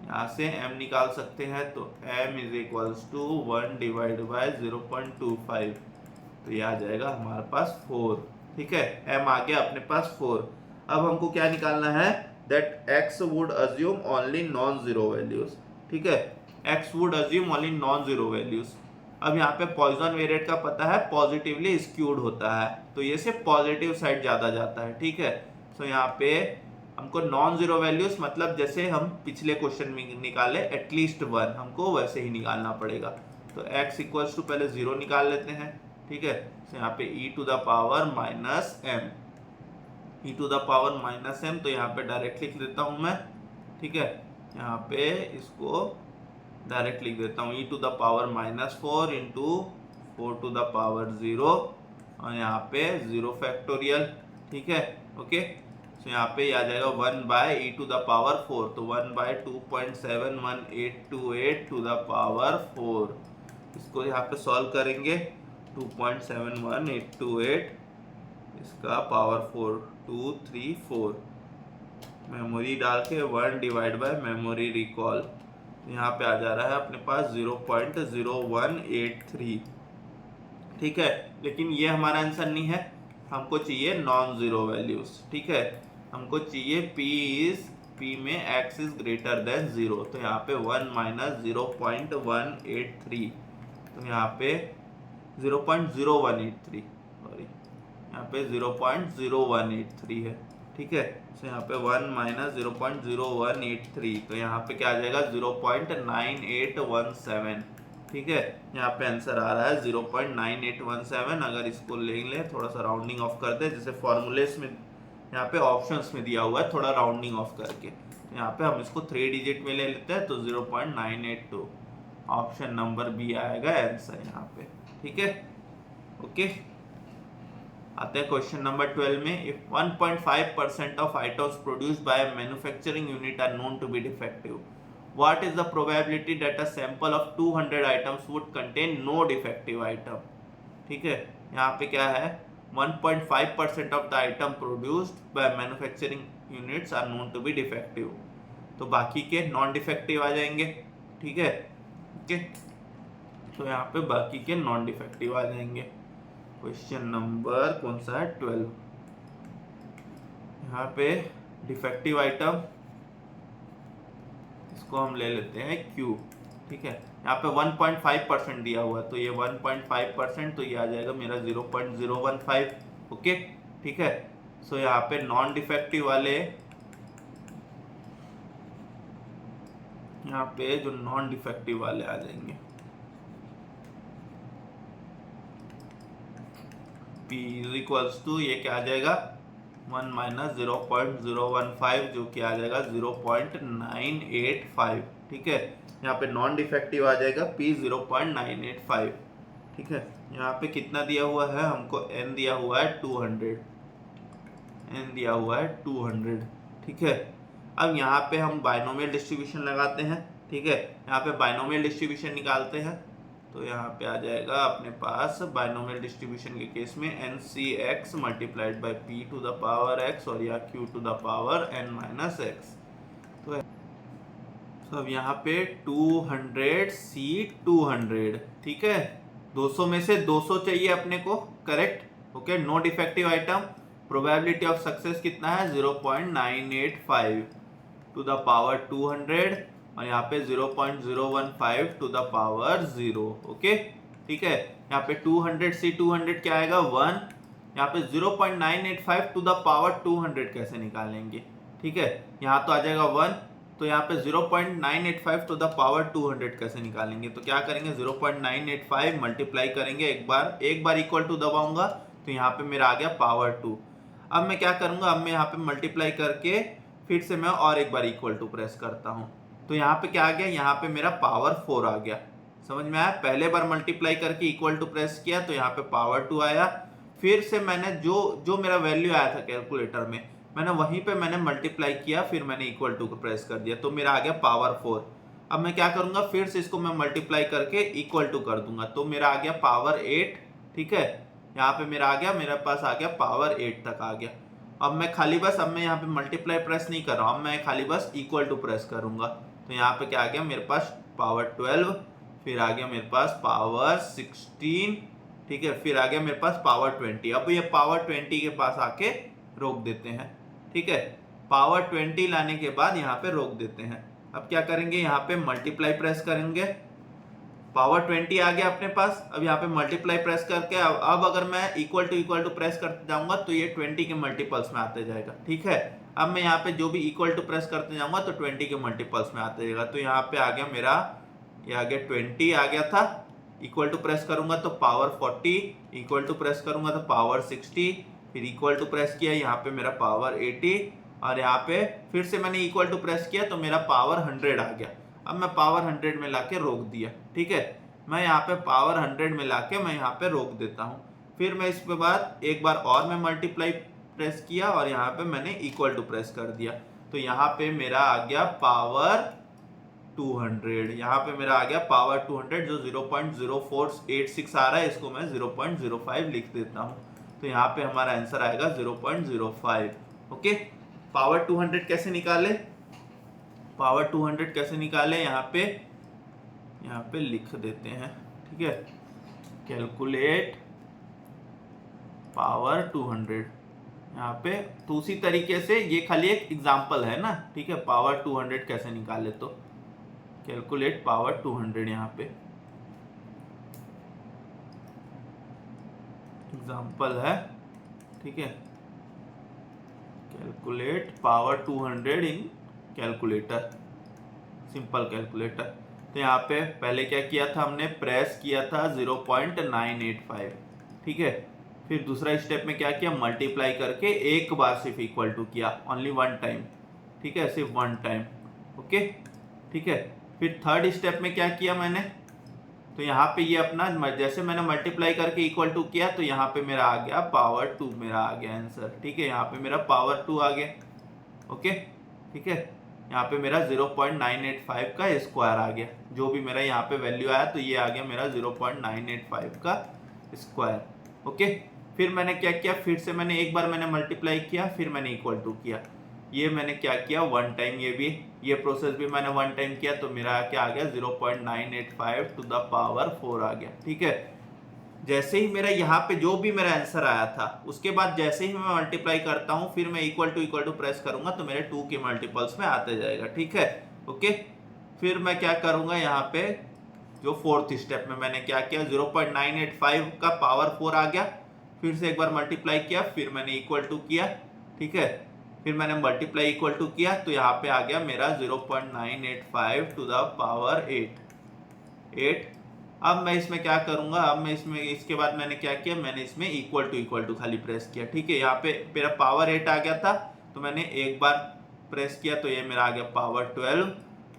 यहाँ से m निकाल सकते हैं, तो m is equals to 1 divide by 0.25, तो ये आ जाएगा हमारे पास 4, ठीक है। m आ गया अपने पास 4। अब हमको क्या निकालना है, that x would assume only non zero values, ठीक है। x would assume only non zero values. अब यहाँ पे पॉइजन वेरिएट का पता है पॉजिटिवली स्क्यूड होता है, तो ये से पॉजिटिव साइड ज्यादा जाता है, ठीक है। तो यहाँ पे हमको नॉन जीरो वैल्यूज मतलब जैसे हम पिछले क्वेश्चन में निकाले एटलीस्ट 1, हमको वैसे ही निकालना पड़ेगा। तो x इक्वल्स टू पहले 0 निकाल लेते हैं, ठीक है। तो यहाँ पे e to the power minus m, e to the power minus m, तो यहाँ पे डायरेक्ट लिख देता हूँ मैं, ठीक है। यहाँ पे इसको डायरेक्ट लिख देता हूँ, e to the power -4 into 4 to the power 0 और यहाँ पे 0 फैक्टोरियल, ठीक है, ओके। तो यहाँ पे आ जाएगा 1/e टू द पावर 4, तो 1/2.71828 टू द पावर 4। इसको यहाँ पे सॉल्व करेंगे, 2.71828 इसका पावर 4, 2 3 4, मेमोरी डाल के 1 डिवाइड बाय मेमोरी रिकॉल, यहाँ पे आ जा रहा है अपने पास 0.0183, ठीक है। लेकिन ये हमारा आंसर नहीं है, हमको चाहिए नॉन जीरो वैल्यूज, ठीक है। हमको चाहिए p में x इज ग्रेटर देन 0, तो यहाँ पे 1 माइनस 0.183, तो यहाँ पे 0.0183, सॉरी यहाँ पे 0.0183 है, ठीक है। तो यहाँ पे 1 माइनस 0.0183, तो यहाँ पे क्या आ जाएगा 0.9817, ठीक है। यहाँ पे आंसर आ रहा है 0.9817। अगर इसको ले लें, थोड़ा सा राउंडिंग ऑफ कर दे, जैसे फॉर्मूलेस में यहाँ पे ऑप्शंस में दिया हुआ है थोड़ा राउंडिंग ऑफ करके, यहाँ पे हम इसको 3 डिजिट में ले लेते हैं, तो 0.982 ऑप्शन नंबर बी आएगा आंसर यहाँ पे, ठीक है, ओके। आते हैं क्वेश्चन नंबर 12 में। If 1.5% of items produced by manufacturing unit are known to be defective, what is the probability that a sample of 200 items would contain no defective item, ठीक है। यहाँ पे क्या है, 1.5% of the item produced by manufacturing units are known to be defective, तो बाकी के non defective आ जाएंगे, ठीक है, ओके। तो यहाँ पे बाकी के नॉन डिफेक्टिव आ जाएंगे। क्वेश्चन नंबर कौन सा है, 12। यहाँ पे डिफेक्टिव आइटम, इसको हम ले लेते हैं Q, ठीक है। यहाँ पे 1.5% दिया हुआ है, तो ये 1.5%, तो ये आ जाएगा मेरा 0.015, ओके, ठीक है। सो यहाँ पे नॉन डिफेक्टिव वाले, यहाँ पे जो नॉन डिफेक्टिव वाले आ जाएंगे, P इज इक्वल्स टू ये क्या आ जाएगा 1 माइनस 0.015, जो कि आ जाएगा 0.985, ठीक है। यहाँ पे नॉन डिफेक्टिव आ जाएगा P 0.985, ठीक है। यहाँ पे कितना दिया हुआ है हमको, N दिया हुआ है 200, N दिया हुआ है 200, ठीक है। अब यहाँ पे हम बाइनोमियल डिस्ट्रीब्यूशन लगाते हैं, ठीक है। यहाँ पे बाइनोमियल डिस्ट्रीब्यूशन निकालते हैं, तो यहाँ पे आ जाएगा अपने पास बाइनोमियल डिस्ट्रीब्यूशन के केस में NCX multiplied by P to the power X और या Q to the power N minus X। तो अब यहाँ पे 200 C 200, ठीक है, 200 में से 200 चाहिए अपने को, correct. Okay, no defective item. Probability of success कितना है 0.985 टू द पावर 200 और यहाँ पे 0.015 टू द पावर 0। ओके, ठीक है। यहाँ पे 200 से 200 क्या आएगा 1। यहाँ पे 0.985 टू द पावर 200 कैसे निकालेंगे, ठीक है। यहाँ तो आ जाएगा 1, तो यहाँ पे 0.985 टू द पावर 200 कैसे निकालेंगे, तो क्या करेंगे 0.985 मल्टीप्लाई करेंगे, एक बार इक्वल टू दबाऊंगा तो यहाँ पे मेरा आ गया पावर 2। अब मैं क्या करूंगा, अब मैं यहाँ पे मल्टीप्लाई करके फिर से मैं और एक बार इक्वल टू प्रेस करता हूँ, तो यहाँ पे क्या आ गया, यहाँ पे मेरा पावर 4 आ गया। समझ में आया? पहले बार मल्टीप्लाई करके इक्वल टू प्रेस किया तो यहाँ पे पावर 2 आया, फिर से मैंने जो मेरा वैल्यू आया था कैलकुलेटर में, मैंने वहीं पे मैंने मल्टीप्लाई किया, फिर मैंने इक्वल टू को प्रेस कर दिया, तो मेरा आ गया पावर 4। अब मैं क्या करूंगा, फिर से इसको मैं मल्टीप्लाई करके इक्वल टू कर दूंगा, तो मेरा आ गया पावर 8। ठीक है, यहाँ पे मेरा आ गया, मेरे पास आ गया पावर 8 तक आ गया। अब मैं खाली बस, अब मैं यहाँ पे मल्टीप्लाई प्रेस नहीं कर रहा हूँ, मैं खाली बस इक्वल टू प्रेस करूंगा, तो यहाँ पे क्या आ गया मेरे पास पावर 12, फिर आ गया मेरे पास पावर 16, ठीक है, फिर आ गया मेरे पास पावर 20। अब ये पावर 20 के पास आके रोक देते हैं, ठीक है। पावर 20 लाने के बाद यहाँ पे रोक देते हैं। अब क्या करेंगे, यहाँ पे मल्टीप्लाई प्रेस करेंगे, पावर 20 आ गया अपने पास। अब यहाँ पे मल्टीप्लाई प्रेस करके अब अगर मैं इक्वल टू प्रेस करते जाऊंगा तो ये 20 के मल्टीपल्स में आते जाएगा, ठीक है। अब मैं यहाँ पे जो भी इक्वल टू प्रेस करते जाऊंगा तो 20 के मल्टीपल्स में आते जाएगा, तो यहाँ पे आ गया मेरा, ये आ गया 20 आ गया था। इक्वल टू प्रेस करूंगा तो पावर 40, इक्वल टू प्रेस करूंगा तो पावर 60, फिर इक्वल टू प्रेस किया, यहाँ पे मेरा पावर 80, और यहाँ पे फिर से मैंने इक्वल टू प्रेस किया तो मेरा पावर 100 आ गया। अब मैं पावर 100 में लाके रोक दिया, ठीक है। मैं यहाँ पे पावर 100 में लाके मैं यहाँ पे रोक देता हूँ। फिर मैं इसके बाद एक बार और मैं मल्टीप्लाई प्रेस किया और यहाँ पे मैंने इक्वल टू प्रेस कर दिया, तो यहाँ पे मेरा आ गया पावर 200। यहाँ पे मेरा आ गया पावर 200, जो 0.0486 आ रहा है, इसको मैं 0.05 लिख देता हूँ, तो यहाँ पे हमारा आंसर आएगा 0.05। ओके, पावर 200 कैसे निकाले, पावर 200 कैसे निकाले, यहाँ पे लिख देते हैं, ठीक है। कैलकुलेट पावर 200 यहाँ पे, तो उसी तरीके से ये खाली एक एग्जांपल है ना, ठीक है। पावर 200 कैसे निकाले, तो कैलकुलेट पावर 200 यहाँ पे एग्जांपल है, ठीक है। कैलकुलेट पावर 200 इन कैलकुलेटर, सिंपल कैलकुलेटर। तो यहाँ पे पहले क्या किया था हमने, प्रेस किया था 0.985, ठीक है। फिर दूसरा स्टेप में क्या किया, मल्टीप्लाई करके एक बार सिर्फ इक्वल टू किया, ओनली वन टाइम, ठीक है, सिर्फ वन टाइम। ओके, ठीक है। फिर थर्ड स्टेप में क्या किया मैंने, तो यहाँ पे ये अपना जैसे मैंने मल्टीप्लाई करके इक्वल टू किया तो यहाँ पे मेरा आ गया पावर 2, मेरा आ गया आंसर, ठीक है। यहाँ पे मेरा पावर 2 आ गया, ओके, ठीक है। यहाँ पे मेरा 0.985 का स्क्वायर आ गया, जो भी मेरा यहाँ पे वैल्यू आया तो ये आ गया मेरा 0.985 का स्क्वायर, ओके। फिर मैंने क्या किया, फिर से मैंने एक बार मैंने मल्टीप्लाई किया, फिर मैंने इक्वल टू किया, ये मैंने क्या किया वन टाइम, ये प्रोसेस भी मैंने वन टाइम किया, तो मेरा क्या आ गया 0.985 टू द पावर 4 आ गया, ठीक है। जैसे ही मेरा यहाँ पे जो भी मेरा आंसर आया था, उसके बाद जैसे ही मैं मल्टीप्लाई करता हूँ, फिर मैं इक्वल टू प्रेस करूंगा तो मेरे 2 के मल्टीपल्स में आते जाएगा, ठीक है, ओके। फिर मैं क्या करूंगा, यहाँ पे जो फोर्थ स्टेप में मैंने क्या किया, 0.985 का पावर 4 आ गया, फिर से एक बार मल्टीप्लाई किया, फिर मैंने इक्वल टू किया, ठीक है। फिर मैंने मल्टीप्लाई इक्वल टू किया तो यहाँ पे आ गया मेरा 0.985 टू द पावर 8। अब मैं इसमें क्या करूंगा, अब मैं इसमें इसके बाद मैंने क्या किया, मैंने इसमें इक्वल टू खाली प्रेस किया, ठीक है। यहाँ पे मेरा पावर 8 आ गया था, तो मैंने एक बार प्रेस किया तो ये मेरा आ गया पावर 12,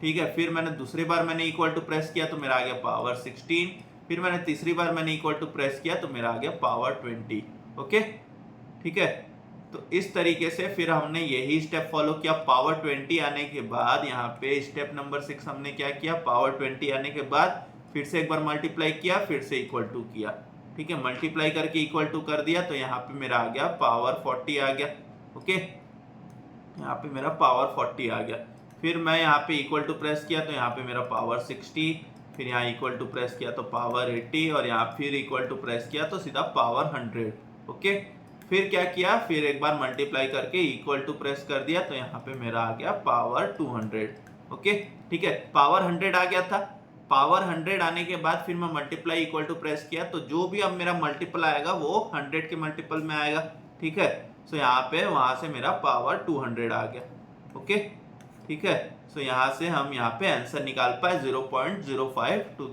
ठीक है। फिर मैंने दूसरी बार मैंने इक्वल टू प्रेस किया तो मेरा आ गया पावर 16, फिर मैंने तीसरी बार मैंने इक्वल टू प्रेस किया तो मेरा आ गया पावर 20, ओके, ठीक है। तो इस तरीके से फिर हमने यही स्टेप फॉलो किया। पावर 20 आने के बाद यहाँ पे स्टेप नंबर 6 हमने क्या किया, पावर 20 आने के बाद फिर से एक बार मल्टीप्लाई किया, फिर से इक्वल टू किया, ठीक है। मल्टीप्लाई करके इक्वल टू कर दिया तो यहाँ पे मेरा आ गया पावर 40 आ गया, ओके। यहाँ पे मेरा पावर 40 आ गया। फिर मैं यहाँ पे इक्वल टू प्रेस किया तो यहाँ पे मेरा पावर 60, फिर यहाँ इक्वल टू प्रेस किया तो पावर 80 और यहाँ फिर इक्वल टू प्रेस किया तो सीधा पावर 100। ओके, फिर क्या किया, फिर एक बार मल्टीप्लाई करके इक्वल टू प्रेस कर दिया तो यहाँ पे मेरा आ गया पावर 200। ओके, ठीक है, पावर 100 आ गया था। पावर 100 आने के बाद फिर मैं मल्टीप्लाई इक्वल टू प्रेस किया तो जो भी अब मेरा मल्टीपल आएगा वो 100 के मल्टीपल में आएगा। ठीक है, सो यहाँ पे वहां से मेरा पावर 200 आ गया। ओके, ठीक है, सो यहाँ से हम यहाँ पे आंसर निकाल पाए 0.052।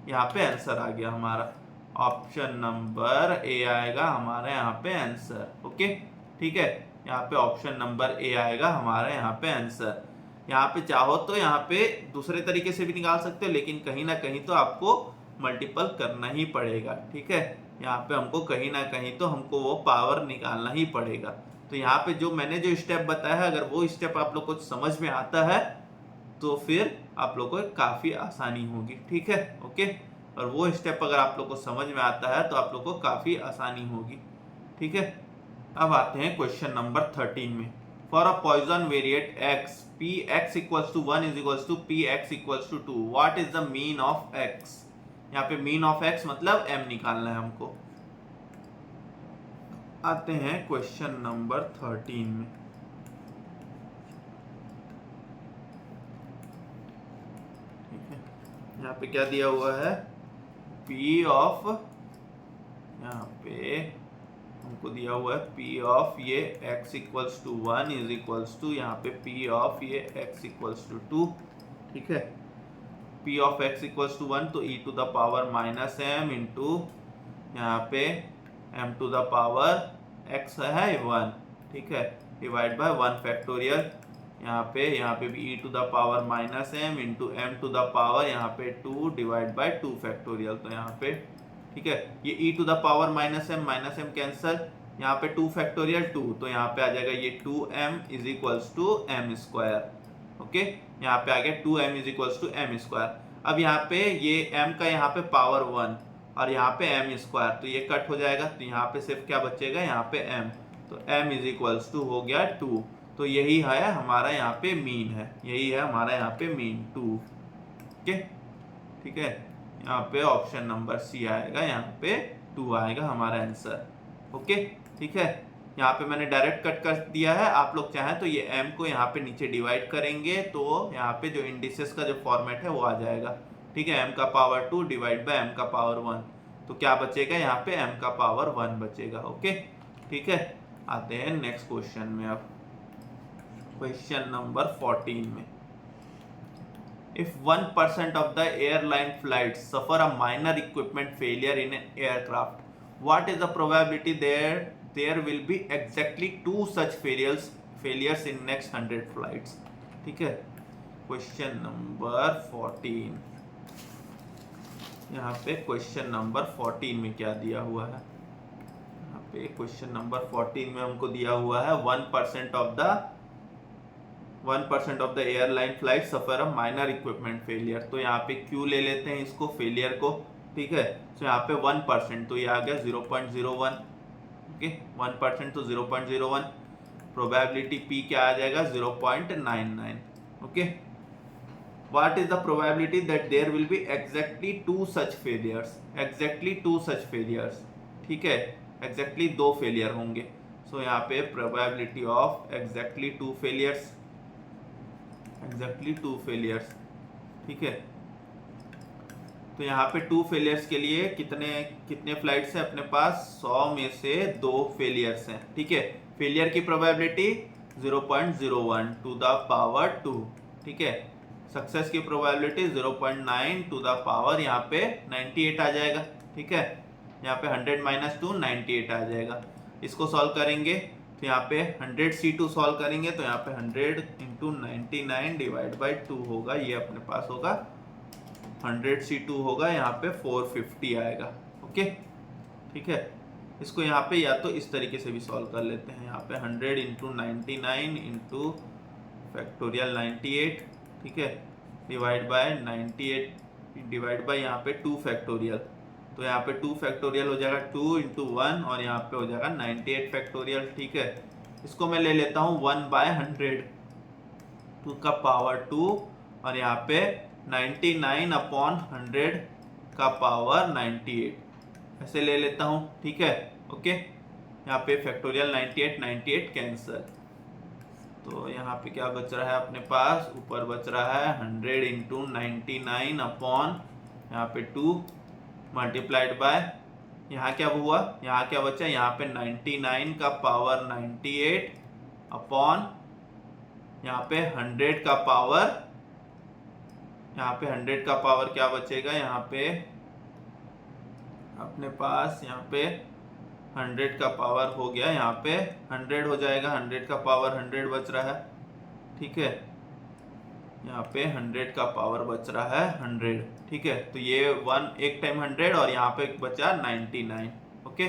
यहाँ पे आंसर आ गया हमारा, ऑप्शन नंबर ए आएगा हमारा यहाँ पे आंसर। ओके, ठीक है, यहाँ पे ऑप्शन नंबर ए आएगा हमारा यहाँ पे आंसर। यहाँ पे चाहो तो यहाँ पे दूसरे तरीके से भी निकाल सकते हो, लेकिन कहीं ना कहीं तो आपको मल्टीपल करना ही पड़ेगा। ठीक है, यहाँ पे हमको कहीं ना कहीं तो हमको वो पावर निकालना ही पड़ेगा। तो यहाँ पे जो मैंने जो स्टेप बताया है, अगर वो स्टेप आप लोग को समझ में आता है तो फिर आप लोग को काफी आसानी होगी। ठीक है, ओके, और वो स्टेप अगर आप लोग को समझ में आता है तो आप लोग को काफी आसानी होगी। ठीक है, अब आते हैं क्वेश्चन नंबर 13 में। For a Poisson variate x px equals to 1 is equals to px equals to 2, what is the mean of x। यहाँ पे मीन ऑफ x मतलब m निकालना है हमको। आते हैं क्वेश्चन नंबर 13 में। ठीक है, यहाँ पे क्या दिया हुआ है, p ऑफ, यहाँ पे हमको दिया हुआ है p ऑफ ये x equals to 1 is equals to यहाँ पे p ऑफ ये x इक्वल्स टू 2। ठीक है, p of x equals to 1 तो e to the power minus m into यहाँ पे m to the power x है 1। ठीक है, डिवाइड बाय 1 फैक्टोरियल, यहाँ पे भी e to the power minus m into m to the power यहाँ पे 2 डिवाइड बाय 2 फैक्टोरियल। तो यहाँ पे ठीक है, ये e to the power minus m cancel, यहाँ पे 2 फैक्टोरियल 2, तो यहाँ पे आ जाएगा ये 2m is equals to m square. Okay, यहाँ पे आ गया 2m is equals to m square. अब यहाँ पे ये m का यहाँ पे पावर 1 और यहाँ पे m स्क्वायर, तो ये कट हो जाएगा, तो यहाँ पे सिर्फ क्या बचेगा, यहाँ पे m, तो m इज इक्वल्स टू हो गया 2। तो यही है हमारा यहाँ पे मीन है, यही है हमारा यहाँ पे मीन 2। ओके, ठीक है, यहाँ पे ऑप्शन नंबर सी आएगा, यहाँ पे 2 आएगा हमारा आंसर। ओके, ठीक है, यहाँ पे मैंने डायरेक्ट कट कर दिया है। आप लोग चाहें तो ये m को यहाँ पे नीचे डिवाइड करेंगे तो यहाँ पे जो इंडिसेस का जो फॉर्मेट है वो आ जाएगा। ठीक है, m का पावर 2 डिवाइड बाय m का पावर 1, तो क्या बचेगा, यहाँ पे m का पावर 1 बचेगा। ओके, ठीक है, आते हैं नेक्स्ट क्वेश्चन में। अब क्वेश्चन नंबर 14 में, if 1% of the airline flights suffer a minor equipment failure in an aircraft, what is the probability there will be exactly 2 such failures in next 100 flights। ठीक है, question number 14, यहाँ पे question number 14 में क्या दिया हुआ है, यहाँ पे क्वेश्चन नंबर 14 में हमको दिया हुआ है 1% of the airline flight suffer a minor equipment failure. तो यहाँ पे क्यू ले लेते हैं इसको, फेलियर को। ठीक है, तो यहाँ पे 1%, तो ये आ गया 0.01। ओके, 1% तो 0.01, प्रोबेबिलिटी p क्या आ जाएगा, 0.99। Okay, what is the probability that there will be exactly 2 such failures, exactly 2 such failures. ठीक है, एग्जैक्टली 2 फेलियर होंगे। सो यहाँ पे probability of exactly 2 failures, exactly 2 failures. ठीक है, तो यहाँ पे 2 फेलियर्स के लिए कितने फ्लाइट्स हैं अपने पास, 100 में से 2 फेलियर्स हैं। ठीक है, फेलियर की प्रोबेबिलिटी 0.01 टू द पावर 2। ठीक है, सक्सेस की प्रोबेबिलिटी 0.9 टू द पावर यहाँ पे 98 आ जाएगा। ठीक है, यहाँ पे 100 माइनस 2 98 आ जाएगा। इसको सॉल्व करेंगे तो यहाँ पे 100C2 सॉल्व करेंगे तो यहाँ पे 100 इंटू 99 डिवाइड बाई 2 होगा, ये अपने पास होगा 100C2 होगा, यहाँ पे 450 आएगा। ओके, ठीक है, इसको यहाँ पे या तो इस तरीके से भी सॉल्व कर लेते हैं, यहाँ पे 100 इंटू 99 इंटू फैक्टोरियल 98। ठीक है, डिवाइड बाय 98 डिवाइड बाय यहाँ पे 2 फैक्टोरियल, तो यहाँ पे 2 फैक्टोरियल हो जाएगा 2 इंटू 1 और यहाँ पे हो जाएगा 98 फैक्टोरियल। ठीक है, इसको मैं ले लेता हूँ 1/100 2 का पावर 2 और यहाँ पे 99 अपॉन 100 का पावर 98, ऐसे ले लेता हूँ, ठीक है। ओके, यहाँ पे फैक्टोरियल 98 98 कैंसल, तो यहाँ पे क्या बच रहा है अपने पास, ऊपर बच रहा है 100 इंटू 99 अपॉन यहाँ पे 2 मल्टीप्लाइड बाय, यहाँ क्या हुआ, यहाँ क्या बचा, यहाँ पे 99 का पावर 98 अपॉन यहाँ पे 100 का पावर, यहाँ पे 100 का पावर क्या बचेगा, यहाँ पे अपने पास यहाँ पे 100 का पावर हो गया, यहाँ पे 100 हो जाएगा, 100 का पावर 100 बच रहा है, ठीक है। यहाँ पे 100 का पावर बच रहा है 100, ठीक है। तो ये एक टाइम 100 और यहाँ पे बचा 99, ओके।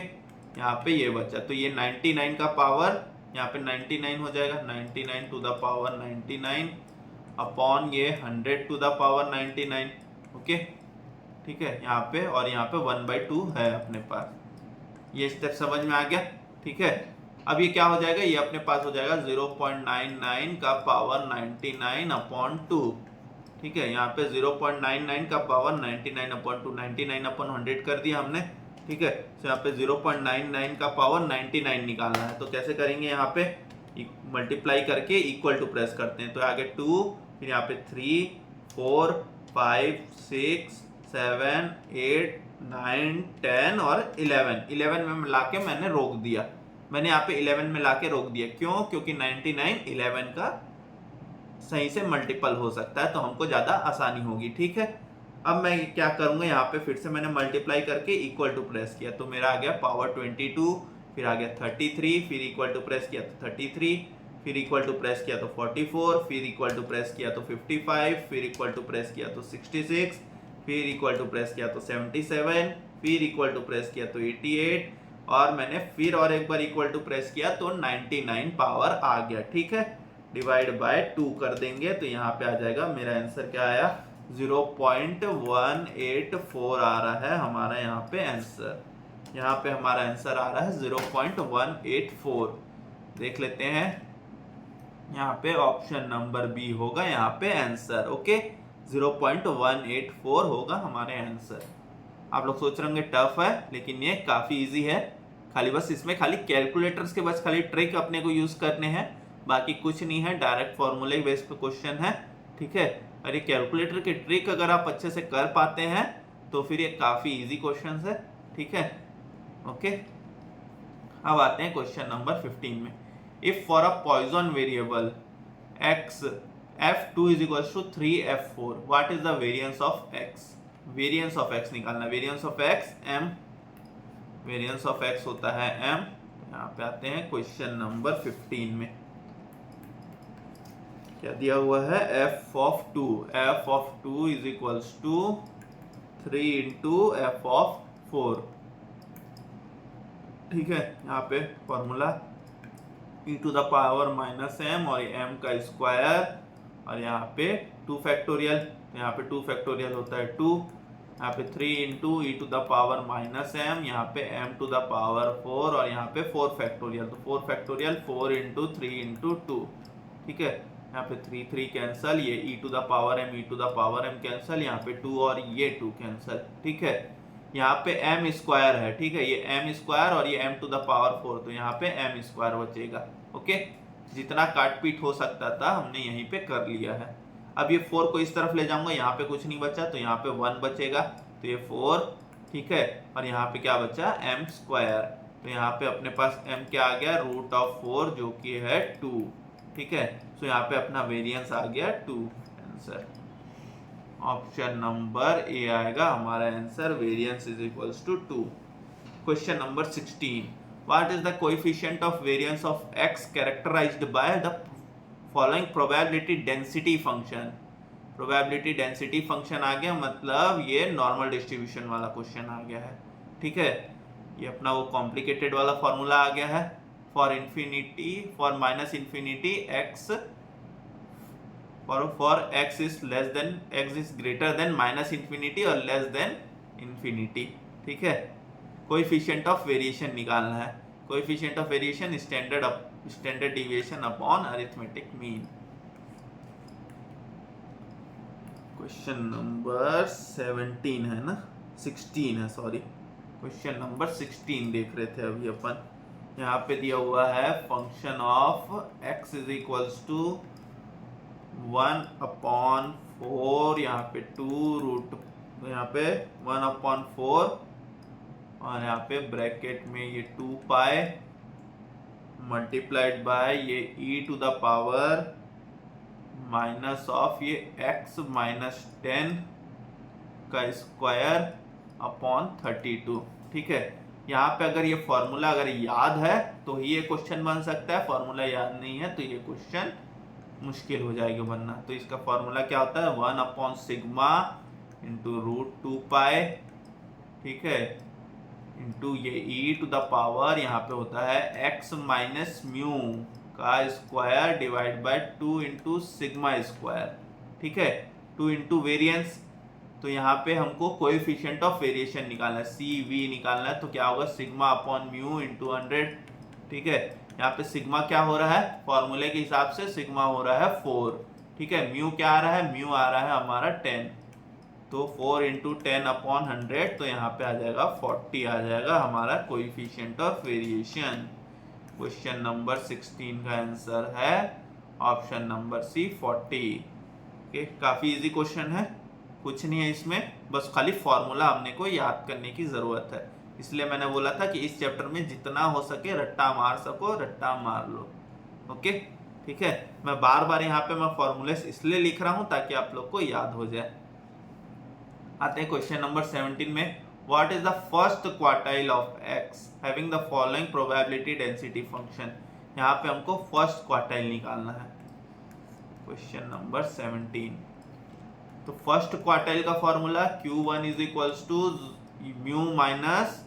यहाँ पे ये बचा, तो ये 99 का पावर यहाँ पे 99 हो जाएगा, 99 टू द पावर 99 अपॉन ये 100 टू द पावर 99, ओके, ठीक है। यहाँ पे और यहाँ पे 1/2 है अपने पास, ये स्टेप समझ में आ गया, ठीक है। अब ये क्या हो जाएगा, ये अपने पास हो जाएगा 0.99 का पावर 99 अपॉन 2, ठीक है। यहाँ पे 0.99 का पावर 99 अपॉन 2, 99 अपॉन 100 कर दिया हमने, ठीक है। तो यहाँ पे 0.99 का पावर 99 निकालना है, तो कैसे करेंगे, यहाँ पे मल्टीप्लाई करके इक्वल टू प्रेस करते हैं, तो आगे 2, फिर यहाँ पे 3 4 5 6 7 8 9 10 और 11 में लाके मैंने रोक दिया, मैंने यहाँ पे 11 में लाके रोक दिया, क्यों, क्योंकि 99 11 का सही से मल्टीपल हो सकता है, तो हमको ज्यादा आसानी होगी, ठीक है। अब मैं क्या करूंगा, यहाँ पे फिर से मैंने मल्टीप्लाई करके इक्वल टू प्रेस किया, तो मेरा आ गया पावर 22, फिर आ गया 33, फिर इक्वल टू प्रेस किया तो 33, फिर इक्वल टू प्रेस किया तो 44, फिर इक्वल टू प्रेस किया तो 55, फिर इक्वल टू प्रेस किया तो 66, फिर इक्वल टू प्रेस किया तो 77, फिर इक्वल टू प्रेस किया तो 88, और मैंने फिर और एक बार इक्वल टू प्रेस किया तो 99 पावर आ गया, ठीक है। डिवाइड बाय 2 कर देंगे, तो यहाँ पे आ जाएगा, मेरा आंसर क्या आया, 0.184 आ रहा है हमारा यहाँ पे आंसर, यहाँ पे हमारा आंसर आ रहा है 0.184, देख लेते हैं, यहाँ पे ऑप्शन नंबर बी होगा यहाँ पे आंसर, ओके। 0.184 होगा हमारे आंसर। आप लोग सोच रहे होंगे टफ है, लेकिन ये काफी इजी है, खाली बस इसमें खाली कैलकुलेटर्स के बस खाली ट्रिक अपने को यूज करने हैं, बाकी कुछ नहीं है, डायरेक्ट फॉर्मूले बेस पे क्वेश्चन है, ठीक है। और ये कैलकुलेटर की ट्रिक अगर आप अच्छे से कर पाते हैं तो फिर ये काफी इजी क्वेश्चन है, ठीक है, ओके। अब आते हैं क्वेश्चन नंबर 15 में, if for a Poisson variable x f2 is equals to 3f4, what is the variance of x, variance of x निकालना, variance of x m, variance of x होता है m। यहाँ पे आते हैं क्वेश्चन नंबर 15 में, क्या दिया हुआ है, f of 2 is equals to 3 into f of 4, ठीक है। यहाँ पे formula e to the power minus m और m का स्क्वायर, और यहाँ पे 2 फैक्टोरियल, यहाँ पे 2 फैक्टोरियल होता है 2, यहाँ पे 3 into e to the power minus m, यहाँ पे m टू द पावर 4, और यहाँ पे 4 फैक्टोरियल, तो 4 फैक्टोरियल 4 इंटू 3 इंटू 2, ठीक है। यहाँ पे 3 3 कैंसल, ये e to the power m cancel, यहाँ पे 2 और ये 2 कैंसल, ठीक है। यहाँ पे m स्क्वायर है, ठीक है, ये m स्क्वायर और ये m टू द पावर 4, तो यहाँ पे m स्क्वायर बचेगा, ओके। जितना काट पीट हो सकता था हमने यहीं पे कर लिया है। अब ये 4 को इस तरफ ले जाऊंगा, यहाँ पे कुछ नहीं बचा, तो यहाँ पे 1 बचेगा, तो ये 4, ठीक है। और यहाँ पे क्या बचा, m स्क्वायर, तो यहाँ पे अपने पास m क्या आ गया, रूट ऑफ 4 जो कि है 2, ठीक है। तो यहाँ पे अपना वेरिएंस आ गया 2, आंसर ऑप्शन नंबर ए आएगा हमारा answer, variance is equals to 2। Question number 16, what is the coefficient of variance of x characterised by the following probability density function. Probability density function आ गया, मतलब ये नॉर्मल डिस्ट्रीब्यूशन वाला question आ गया है, ठीक है। ये अपना वो कॉम्प्लिकेटेड वाला फॉर्मूला आ गया है, for infinity, for minus infinity x, for x is less than, x is greater than minus infinity और लेस देन इंफिनिटी, ठीक है। कोएफिशिएंट ऑफ वेरिएशन निकालना है, coefficient of variation standard deviation upon arithmetic mean. Question number 17 है ना, 16 है, sorry, question number 16 देख रहे थे अभी अपन। यहाँ पे दिया हुआ है function of x is equals to 1/4, यहाँ पे 2 यहाँ पे 1/4 और यहाँ पे ब्रैकेट में ये 2 पाई मल्टीप्लाइड बाय ये e to the power minus of ये x माइनस 10 का स्क्वायर अपॉन 32। ठीक है, यहाँ पे अगर ये फॉर्मूला अगर याद है तो ही ये क्वेश्चन बन सकता है, फॉर्मूला याद नहीं है तो ये क्वेश्चन मुश्किल हो जाएगा बनना। तो इसका फॉर्मूला क्या होता है, 1/सिग्मा इंटू √2π, ठीक है, इंटू ये e टू द पावर यहाँ पे होता है x माइनस म्यू का square divide bye 2 into sigma square. ठीक है, 2 इंटू वेरियंस, तो यहाँ पे हमको कोएफिशिएंट ऑफ वेरिएशन निकालना है, CV निकालना है, तो क्या होगा सिग्मा अपॉन म्यू इंटू 100। ठीक है, यहाँ पे सिग्मा क्या हो रहा है, फॉर्मूले के हिसाब से सिग्मा हो रहा है 4। ठीक है, म्यू क्या आ रहा है, म्यू आ रहा है हमारा 10, तो 4 इंटू 10 अपॉन 100, तो यहाँ पे आ जाएगा 40 आ जाएगा हमारा coefficient of variation. Question number 16 का आंसर है ऑप्शन नंबर सी 40। ओके, काफी इजी क्वेश्चन है, कुछ नहीं है इसमें, बस खाली फॉर्मूला हमने को याद करने की जरूरत है। इसलिए मैंने बोला था कि इस चैप्टर में जितना हो सके रट्टा मार सको रट्टा मार लो। ओके, ठीक है, मैं बार बार यहाँ पे मैं फॉर्मूले इसलिए लिख रहा हूँ ताकि आप लोग को याद हो जाए। आते हैं क्वेश्चन नंबर 17 में। What is the first quartile of x having the following probability density function. यहाँ पे हमको फर्स्ट क्वार्टाइल निकालना है, क्वेश्चन नंबर 17। तो फर्स्ट क्वार्टाइल का formula Q1 is equals to mu minus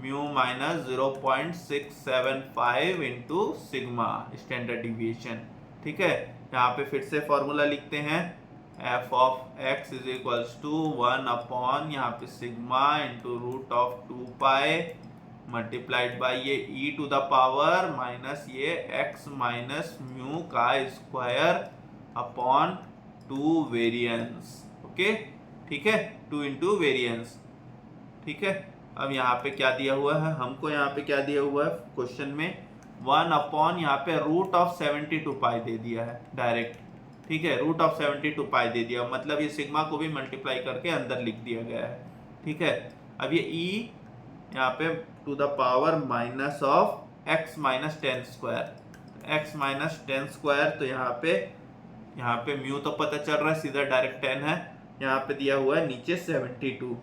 0.675 into sigma standard deviation. ठीक है, यहाँ पे फिर से फॉर्मूला लिखते हैं, f of x is equals to 1 यहाँ पे सिग्मा इंटू √2π मल्टीप्लाइड बाय ये e to the power minus ये x माइनस म्यू का स्क्वायर अपॉन 2 वेरिएंस। ओके, ठीक है, 2 इंटू वेरिएंस। ठीक है, अब यहाँ पे क्या दिया हुआ है हमको, यहाँ पे क्या दिया हुआ है क्वेश्चन में 1 यहाँ पे √72π दे दिया है डायरेक्ट। ठीक है, √72π दे दिया, मतलब ये सिग्मा को भी मल्टीप्लाई करके अंदर लिख दिया गया है। ठीक है, अब ये e यहाँ पे to the power minus of x minus 10 square, x minus 10 square, तो यहाँ पे म्यू तो पता चल रहा है, सीधा डायरेक्ट 10 है, यहाँ पे दिया हुआ है नीचे 72,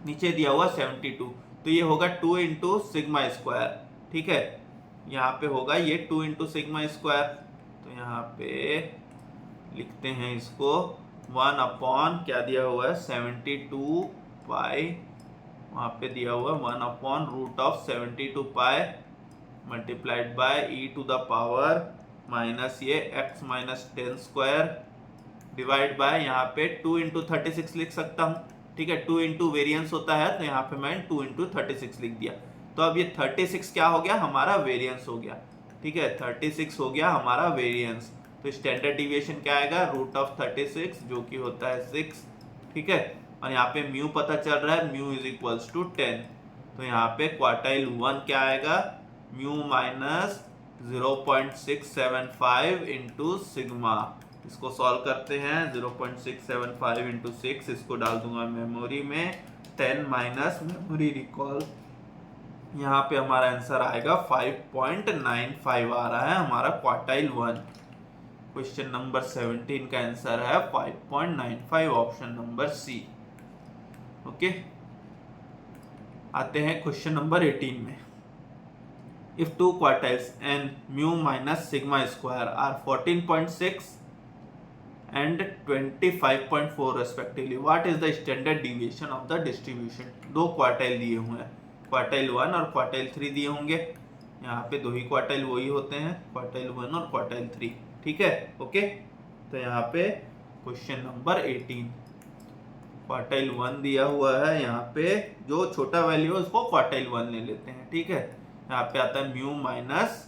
नीचे दिया हुआ 72, तो ये होगा 2 इंटू सिग्मा स्क्वायर। ठीक है, यहाँ पे होगा ये 2 इंटू सिग्मा स्क्वायर, तो यहाँ पे लिखते हैं इसको 1 क्या दिया हुआ है 72π, वहाँ पे दिया हुआ है 1/√72π multiplied by e to the power minus ये x minus 10 square divide by यहाँ पे 2 इंटू 36 लिख सकता हूँ। ठीक है, 2 इंटू वेरियंस होता है, तो यहाँ पे मैं 2 इंटू 36 लिख दिया, तो अब ये 36 क्या हो गया हमारा वेरियंस हो गया। ठीक है, 36 हो गया हमारा वेरियंस, तो स्टैंडर्ड डिविएशन क्या आएगा √36 जो कि होता है 6। ठीक है, और यहाँ पे म्यू पता चल रहा है, म्यू इज इक्वल्स टू 10, तो यहाँ पे क्वार्टाइल 1 क्या आएगा म्यू माइनस 0.675 इंटू सिग्मा। इसको सॉल्व करते हैं, 0.675 इंटू 6, इसको डाल दूंगा मेमोरी में, 10 माइनस मेमोरी रिकॉल, यहाँ पे हमारा आंसर आएगा 5.95 आ रहा है हमारा क्वार्टाइल 1। क्वेश्चन नंबर 17 का आंसर है 5.95, ऑप्शन नंबर सी। ओके, आते हैं क्वेश्चन नंबर 18 में। If 2 quartiles and mu minus sigma square are 14.6 and 25.4 respectively, what is the standard deviation of the distribution. 2 quartile दिए हुए हैं, क्वार्टाइल 1 और क्वार्टाइल 3 दिए होंगे, यहाँ पे 2 ही क्वार्टाइल वही होते हैं, क्वार्टाइल 1 और क्वार्टाइल 3। ठीक है, ओके, तो यहाँ पे क्वेश्चन नंबर 18 क्वार्टाइल 1 दिया हुआ है, यहाँ पे जो छोटा वैल्यू है उसको क्वार्टाइल 1 ले लेते हैं। ठीक है, यहाँ पे आता है म्यू माइनस,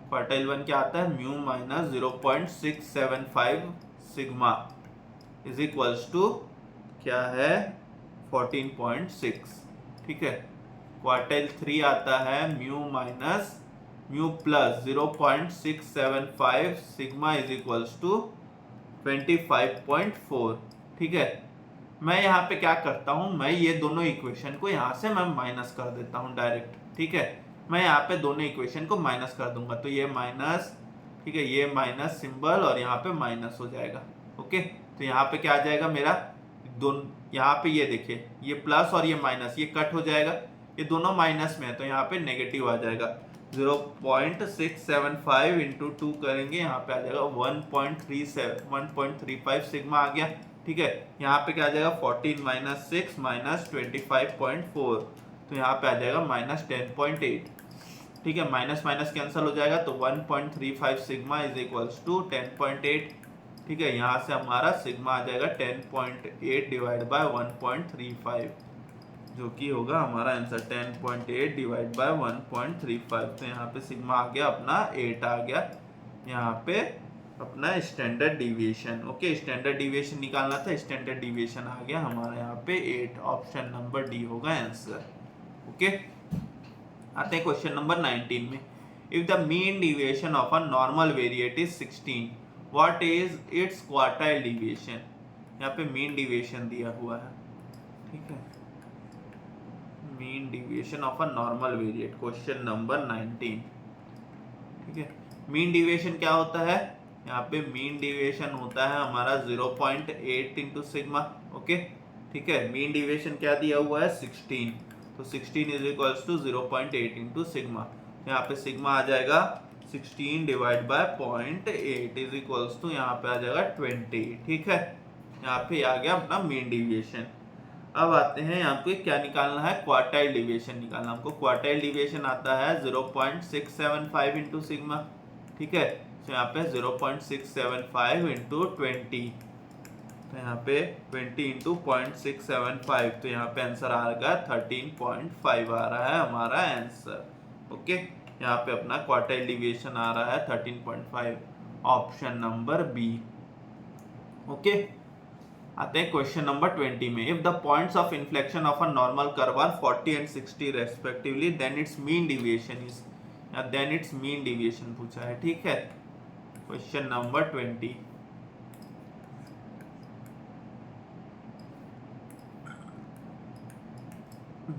क्वार्टाइल 1 क्या आता है mu minus 0.675 sigma is equals to क्या है 14.6। ठीक है, क्वार्टाइल 3 आता है mu minus mu plus 0.675 sigma is equals to 25.4। ठीक है, मैं यहाँ पे क्या करता हूँ, मैं ये दोनों इक्वेशन को यहाँ से मैं माइनस कर देता हूँ डायरेक्ट। ठीक है, मैं यहाँ पे दोनों इक्वेशन को माइनस कर दूंगा, तो ये माइनस, ठीक है, ये माइनस सिंबल और यहाँ पे माइनस हो जाएगा। ओके, तो यहाँ पे क्या आ जाएगा मेरा, दोनों यहाँ पे ये देखिए, ये प्लस और ये माइनस, ये कट हो जाएगा, ये दोनों माइनस में है, तो यहाँ पे नेगेटिव आ जाएगा। 0.675 इंटू 2 करेंगे, यहाँ पे आ जाएगा 1.35 सिग्मा आ गया। ठीक है, यहाँ पे क्या आ जाएगा 14 माइनस 6 माइनस 25.4, तो यहाँ पे आ जाएगा माइनस 10.8। ठीक है, माइनस माइनस कैंसिल हो जाएगा, तो 1.35 सिग्मा इज इक्वल्स टू 10.8। ठीक है, यहाँ से हमारा सिग्मा आ जाएगा 10.8 डिवाइड बाय 1.35, जो कि होगा हमारा आंसर 10.8 डिवाइड बाय 1.35। तो यहाँ पे सिग्मा आ गया अपना 8 आ गया, यहाँ पे अपना standard deviation. Okay, standard deviation निकालना था, स्टैंडर्ड डिविएशन आ गया हमारा यहाँ पे 8। ऑप्शन नंबर डी होगा आंसर। ओके, आते हैं क्वेश्चन नंबर 19 में। If the mean deviation of a normal variate is 16, what is it's quartile deviation. यहाँ पे मीन डिविएशन दिया हुआ है। ठीक है, mean deviation of a normal variate, question number 19। ठीक है, मीन डिविएशन क्या होता है, यहाँ पे मीन डिविएशन होता है हमारा 0.8 इंटू सिग्मा। ओके, ठीक है, मीन डिविएशन क्या दिया हुआ है 16, तो 16 is equals to 0.8 into sigma. यहाँ पे सिग्मा आ जाएगा 16 divide by 0.8 is equals to यहाँ पे आ जाएगा 20। ठीक है, यहाँ पे आ गया अपना मीन डिविएशन। अब आते हैं यहाँ पे क्या निकालना है, क्वार्टाइल डिविएशन निकालना। हमको क्वार्टाइल डिविएशन आता है 0.675 इंटू सिग्मा। ठीक है, तो यहाँ पे 0.675 इंटू 20, तो यहाँ पे 20 इंटू 0.675, तो यहाँ पे आंसर आ रहा है 13.5 आ रहा है हमारा आंसर। ओके, यहाँ पे अपना क्वार्टाइल डिविएशन आ रहा है 13.5, ऑप्शन नंबर बी। ओके, आते हैं क्वेश्चन नंबर 20 में। If the points of inflection of a normal curve are 40 and 60 respectively, then its mean deviation is, या देन इट्स मीन डिविएशन पूछा है। ठीक है, क्वेश्चन नंबर 20।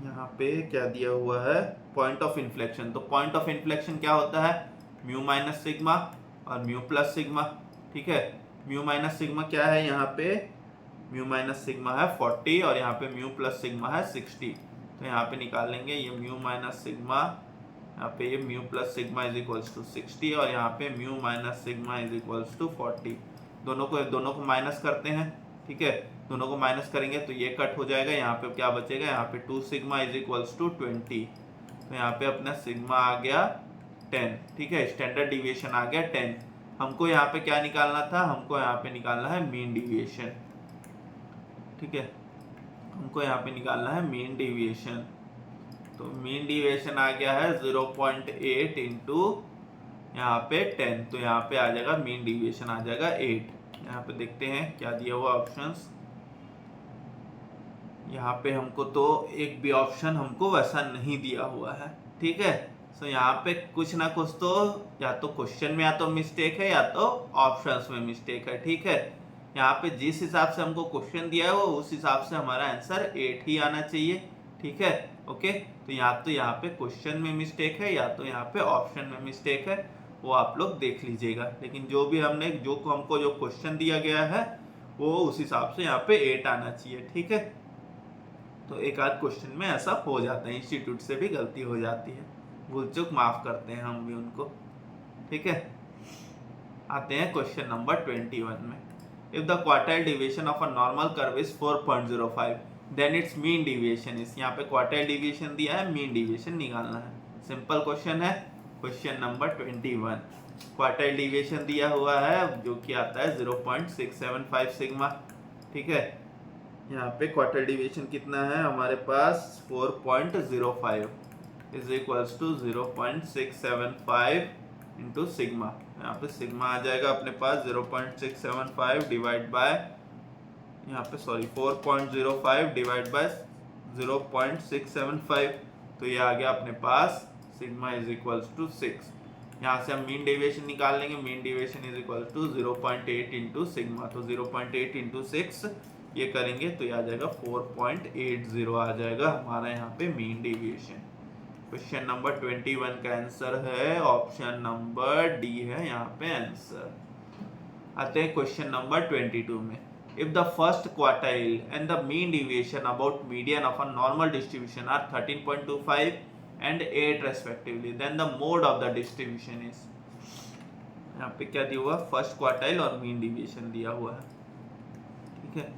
यहाँ पे क्या दिया हुआ है, पॉइंट ऑफ इन्फ्लेक्शन। तो पॉइंट ऑफ इन्फ्लेक्शन क्या होता है, म्यू माइनस सिग्मा और म्यू प्लस सिग्मा। ठीक है, म्यू माइनस सिग्मा क्या है, यहाँ पे म्यू माइनस सिग्मा है 40 और यहाँ पे म्यू प्लस सिग्मा है 60। तो यहाँ पे निकाल लेंगे ये म्यू माइनस सिग्मा, यहाँ पे ये mu plus sigma is equals to 60 और यहाँ पे mu minus sigma is equals to 40। दोनों को माइनस करते हैं। ठीक है, दोनों को माइनस करेंगे तो ये कट हो जाएगा, यहाँ पे क्या बचेगा, यहाँ पे 2 सिग्मा इज इक्वल्स टू 20, तो यहाँ पे अपना सिग्मा आ गया 10। ठीक है, स्टैंडर्ड डिविएशन आ गया 10। हमको यहाँ पे क्या निकालना था, हमको यहाँ पे निकालना है मीन डिविएशन। ठीक है, हमको यहाँ पे निकालना है मीन डिविएशन। तो मीन डिविएशन आ गया है 0.8 इंटू यहाँ पे 10, तो यहाँ पे आ जाएगा मीन डिविएशन आ जाएगा 8। यहाँ पे देखते हैं क्या दिया हुआ ऑप्शंस। यहाँ पे हमको तो एक भी ऑप्शन हमको वैसा नहीं दिया हुआ है। ठीक है, तो यहाँ पे कुछ ना कुछ तो या तो क्वेश्चन में या तो मिस्टेक है या तो ऑप्शंस में मिस्टेक है। ठीक है, यहाँ पे जिस हिसाब से हमको क्वेश्चन दिया है वो उस हिसाब से हमारा आंसर 8 ही आना चाहिए। ठीक है, ओके, तो यहाँ पे क्वेश्चन में मिस्टेक है या तो यहाँ पे ऑप्शन में मिस्टेक है, वो आप लोग देख लीजिएगा। लेकिन जो भी हमको जो क्वेश्चन दिया गया है वो उस हिसाब से यहाँ पे 8 आना चाहिए। ठीक है, तो एक आध क्वेश्चन में ऐसा हो जाता है, इंस्टीट्यूट से भी गलती हो जाती है, भूल चूक माफ करते हैं हम भी उनको। ठीक है, आते हैं क्वेश्चन नंबर 21 में। If the quartile deviation of a normal curve is 4.05, then its mean deviation is. यहाँ पे क्वार्टाइल डिविएशन दिया है, मीन डिविएशन निकालना है। सिंपल क्वेश्चन है, क्वेश्चन नंबर 21। क्वार्टाइल डिविएशन दिया हुआ है जो कि आता है 0.675 सिग्मा। ठीक है, यहाँ पे क्वार्टाइल डिविएशन कितना है हमारे पास 4.05 is equals to 0.675 into sigma. यहाँ पे सिग्मा आ जाएगा अपने पास 0.675 डिवाइड बाय यहाँ पे सॉरी 4.05 डिवाइड बाय 0.675, तो ये आ गया अपने पास सिग्मा इज इक्वल्स टू 6। यहाँ से हम मीन डेविएशन निकाल लेंगे, mean deviation is equal to 0.8 into sigma, तो 0.8 इंटू 6 ये करेंगे तो ये आ जाएगा 4.80 आ जाएगा हमारा यहाँ पे मीन डेविएशन। क्वेश्चन नंबर 21 का आंसर है ऑप्शन नंबर डी है यहाँ पे आंसर। आते हैं क्वेश्चन नंबर 22 में। If the first quartile and the mean deviation about median of a normal distribution are 13.25 and 8 respectively, then the mode of the distribution is, यहाँ पे क्या दिया हुआ, फर्स्ट क्वार्टाइल और मीन डिविएशन दिया हुआ है, ठीक है।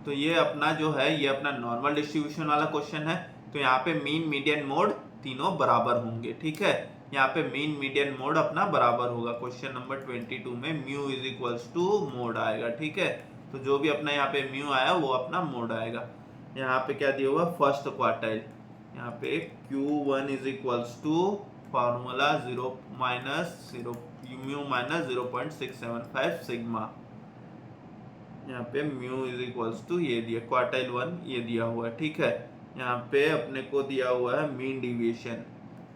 तो ये अपना जो है ये अपना नॉर्मल डिस्ट्रीब्यूशन वाला क्वेश्चन है, तो यहाँ पे मीन मीडियन मोड तीनों बराबर होंगे, ठीक है। यहाँ पे मीन मीडियन मोड अपना बराबर होगा। क्वेश्चन नंबर 22 में mu is equals to mode आएगा, ठीक है। तो जो भी अपना यहाँ पे म्यू आया वो अपना मोड आएगा। यहाँ पे क्या दिया हुआ, फर्स्ट क्वार्टाइल, यहाँ पे Q1 is equals to formula 0 minus 0 mu minus 0.675 sigma. यहाँ पे म्यू इज इक्वल्स टू ये दिया क्वार्टाइल 1 ये दिया हुआ है, ठीक है। यहाँ पे अपने को दिया हुआ है मीन डिविएशन,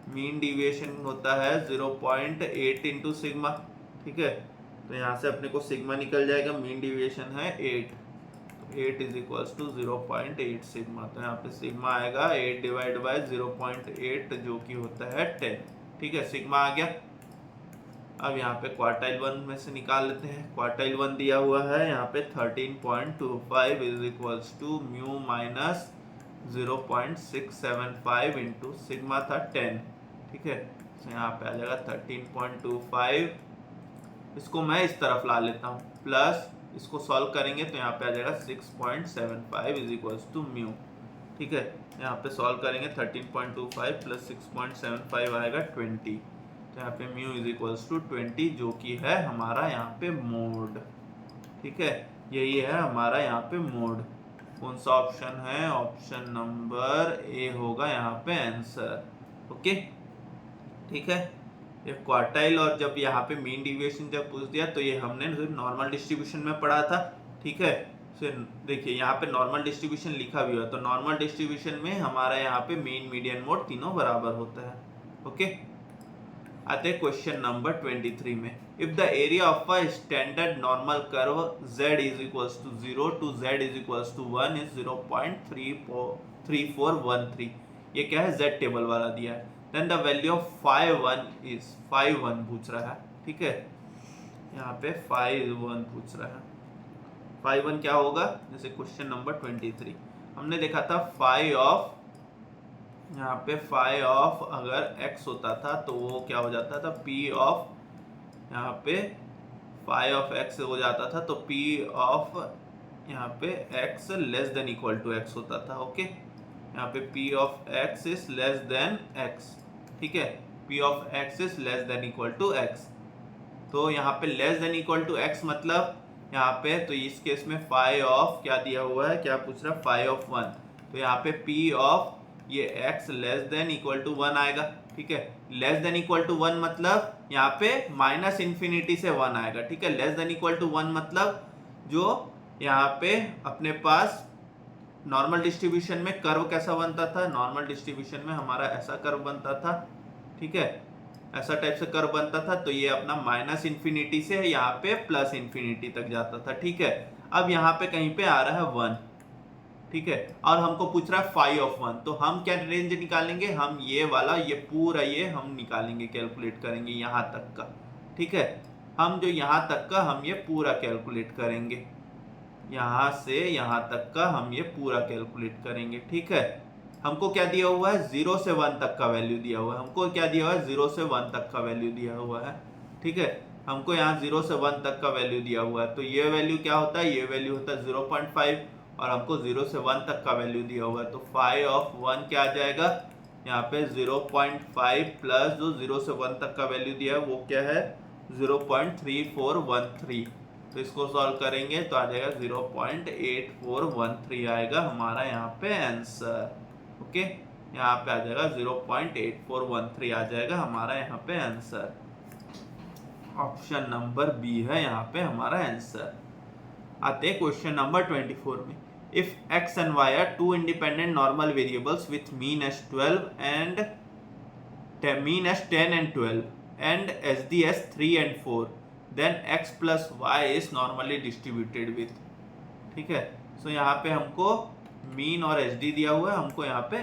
मीन डिविएशन होता है 0.8 इंटू सिग्मा, ठीक है। तो यहाँ से अपने को सिग्मा निकल जाएगा, मीन डिविएशन है 8, तो 8 इज इक्वल्स टू 0.8 सिग्मा, तो यहाँ पे सिग्मा आएगा 8 डिवाइड बाय 0.8 जो कि होता है 10, ठीक है। सिग्मा आ गया। अब यहाँ पे क्वार्टाइल 1 में से निकाल लेते हैं। क्वार्टाइल 1 दिया हुआ है यहाँ पे 13.25 is equals to mu minus 0.675 into sigma था 10, ठीक है। तो यहाँ पे आ जाएगा 13.25, इसको मैं इस तरफ ला लेता हूँ, प्लस इसको सॉल्व करेंगे तो यहाँ पे आ जाएगा 6.75 इज इक्वल्स टू म्यू, ठीक है। यहाँ पे सॉल्व करेंगे 13.25 प्लस 6.75 आएगा 20, तो यहाँ पे म्यू इज इक्वल्स टू 20 जो कि है हमारा यहाँ पे मोड, ठीक है। यही है हमारा यहाँ पे मोड। कौन सा ऑप्शन है, ऑप्शन नंबर ए होगा यहाँ पे आंसर, ओके, ठीक है। ये क्वार्टाइल और जब यहाँ पे मीन डिविएशन जब पूछ दिया तो ये हमने नॉर्मल डिस्ट्रीब्यूशन में पढ़ा था, ठीक है। फिर देखिए यहाँ पे नॉर्मल डिस्ट्रीब्यूशन लिखा भी हुआ, तो नॉर्मल डिस्ट्रीब्यूशन में हमारा यहाँ पे मीन मीडियन मोड तीनों बराबर होता है, ओके। आते हैं क्वेश्चन नंबर 23 में। If the area of a standard normal curve z is equals to 0 to z is equals to 1 is 0.3413, ये क्या है, z टेबल वाला दिया है। Then the value of phi 1 is phi 1 पूछ रहा है, ठीक है। यहाँ पे phi 1 पूछ रहा है। phi 1 क्या होगा, जैसे क्वेश्चन नंबर 23 हमने देखा था phi ऑफ, यहाँ पे phi ऑफ अगर x होता था तो वो क्या हो जाता था, p ऑफ, यहाँ पे phi ऑफ x हो जाता था तो p ऑफ यहाँ पे x less than equal to x होता था, ओके। यहाँ पे p of x is less than x, ठीक है। p of x is less than equal to x, तो यहाँ पे less than equal to x मतलब यहाँ पे, तो इस केस में phi ऑफ क्या दिया हुआ है, क्या पूछ रहा है, phi ऑफ 1, तो यहाँ पे p ऑफ ये x less than equal to 1 आएगा, ठीक है। लेस देन इक्वल टू 1 मतलब यहाँ पे माइनस इन्फिनिटी से 1 आएगा, ठीक है। लेस देन इक्वल टू 1 मतलब जो यहाँ पे अपने पास नॉर्मल डिस्ट्रीब्यूशन में कर्व कैसा बनता था, नॉर्मल डिस्ट्रीब्यूशन में हमारा ऐसा कर्व बनता था, ठीक है, ऐसा टाइप से कर्व बनता था। तो ये अपना माइनस इन्फिनिटी से यहाँ पे प्लस इन्फिनिटी तक जाता था, ठीक है। अब यहाँ पे कहीं पे आ रहा है 1, ठीक है, और हमको पूछ रहा है phi ऑफ 1, तो हम क्या रेंज निकालेंगे, हम ये वाला ये पूरा ये हम निकालेंगे, कैलकुलेट करेंगे यहाँ तक का, ठीक है। हम जो यहाँ तक का हम ये पूरा कैलकुलेट करेंगे, यहाँ से यहाँ तक का हम ये पूरा कैलकुलेट करेंगे, ठीक है। हमको क्या दिया हुआ है, 0 से 1 तक का वैल्यू दिया हुआ है, हमको क्या दिया हुआ है, 0 से 1 तक का वैल्यू दिया हुआ है, ठीक है। हमको यहाँ 0 से 1 तक का वैल्यू दिया हुआ है, तो ये वैल्यू क्या होता है, ये वैल्यू होता है 0.5, और हमको 0 से 1 तक का वैल्यू दिया हुआ है, तो phi ऑफ 1 क्या आ जाएगा, यहाँ पे 0.5 प्लस जो 0 से 1 तक का वैल्यू दिया है वो क्या है, 0.3413, तो इसको सॉल्व करेंगे तो आ जाएगा 0.8413 आएगा हमारा यहाँ पे आंसर, ओके। यहाँ पे आ जाएगा 0.8413 आ जाएगा हमारा यहाँ पे आंसर। ऑप्शन नंबर बी है यहाँ पे हमारा आंसर। आते हैं क्वेश्चन नंबर 24 में। If x and y are two independent normal variables with mean as 12 and mean as 10 and 12 and SD as 3 and 4, then x plus y is normally distributed with। ठीक है, सो यहाँ पे हमको mean और SD दिया हुआ है, हमको यहाँ पे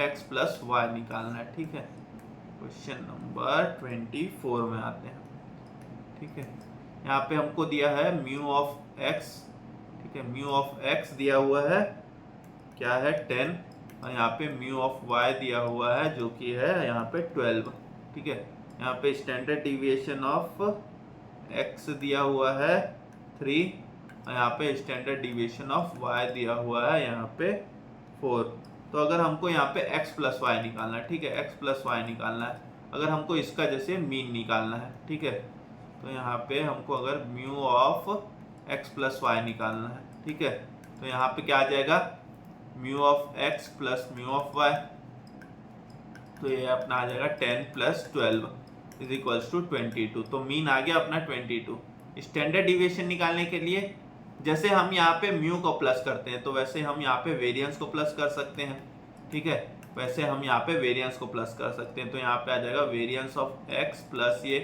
x प्लस y निकालना है। ठीक है, क्वेश्चन नंबर 24 में आते हैं। ठीक है, यहाँ पे हमको दिया है म्यू ऑफ x। ठीक है, म्यू ऑफ x दिया हुआ है क्या है 10, और यहाँ पे म्यू ऑफ y दिया हुआ है जो कि है यहाँ पे 12। ठीक है, यहाँ पे स्टैंडर्ड डिविएशन ऑफ x दिया हुआ है 3, और यहाँ पे स्टैंडर्ड डिविएशन ऑफ y दिया हुआ है यहाँ पे 4। तो अगर हमको यहाँ पे x प्लस वाई निकालना है, ठीक है, x प्लस वाई निकालना है, अगर हमको इसका जैसे मीन निकालना है, ठीक है, तो यहाँ पे हमको अगर mu of x plus y निकालना है, ठीक है, तो यहाँ पे क्या आ जाएगा mu of x plus mu of y, तो ये अपना आ जाएगा 10 प्लस 12 इज इक्वल्स टू 22। तो मीन आ गया अपना 22। स्टैंडर्ड डिविएशन निकालने के लिए जैसे हम यहाँ पे म्यू को प्लस करते हैं तो वैसे हम यहाँ पे वेरिएंस को प्लस कर सकते हैं। ठीक है, वैसे हम यहाँ पे वेरिएंस को प्लस कर सकते हैं, तो यहाँ पे आ जाएगा वेरिएंस ऑफ x प्लस ये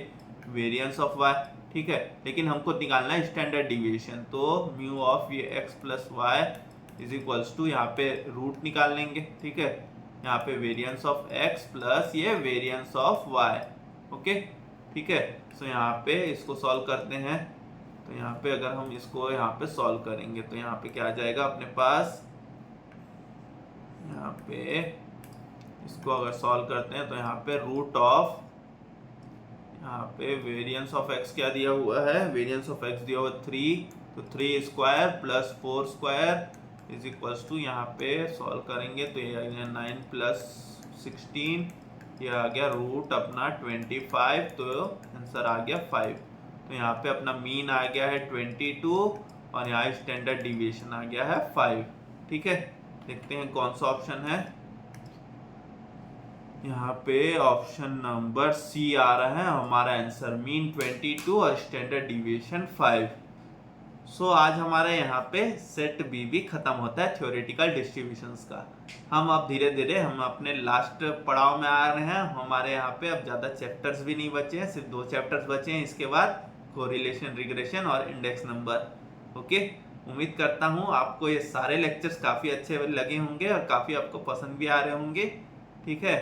वेरिएंस ऑफ y। ठीक है, लेकिन हमको निकालना है स्टैंडर्ड डिविएशन, तो म्यू ऑफ ये x plus y is equals to यहाँ पे रूट निकाल लेंगे। ठीक है, यहाँ पे वेरिएंस ऑफ x प्लस ये वेरिएंस ऑफ y। ओके, ठीक है, सो यहाँ पे इसको सॉल्व करते हैं, तो यहाँ पे अगर हम इसको यहाँ पे सॉल्व करेंगे तो यहाँ पे क्या आ जाएगा अपने पास, यहाँ पे इसको अगर सॉल्व करते हैं तो यहाँ पे रूट ऑफ यहाँ पे वेरिएंस ऑफ x क्या दिया हुआ है, वेरिएंस ऑफ x दिया हुआ 3, तो 3 square plus 4 square is equals to यहाँ पे सॉल्व करेंगे तो ये आ गया 9 प्लस 16, ये आ गया रूट अपना 25, तो आंसर आ गया 5। तो यहाँ पे अपना मीन आ गया है 22 और यहाँ स्टैंडर्ड डिविएशन आ गया है 5। ठीक है, देखते हैं कौन सा ऑप्शन है। यहाँ पे ऑप्शन नंबर सी आ रहा है हमारा आंसर, मीन 22 और स्टैंडर्ड डिविएशन 5। सो आज हमारे यहाँ पे सेट बी भी खत्म होता है थ्योरेटिकल डिस्ट्रीब्यूशंस का। हम अब धीरे धीरे हम अपने लास्ट पड़ाव में आ रहे हैं। हमारे यहाँ पे अब ज़्यादा चैप्टर्स भी नहीं बचे हैं, सिर्फ 2 चैप्टर्स बचे हैं, इसके बाद कोरिलेशन, रिग्रेशन और इंडेक्स नंबर। ओके, उम्मीद करता हूँ आपको ये सारे लेक्चर्स काफ़ी अच्छे लगे होंगे और काफ़ी आपको पसंद भी आ रहे होंगे। ठीक है,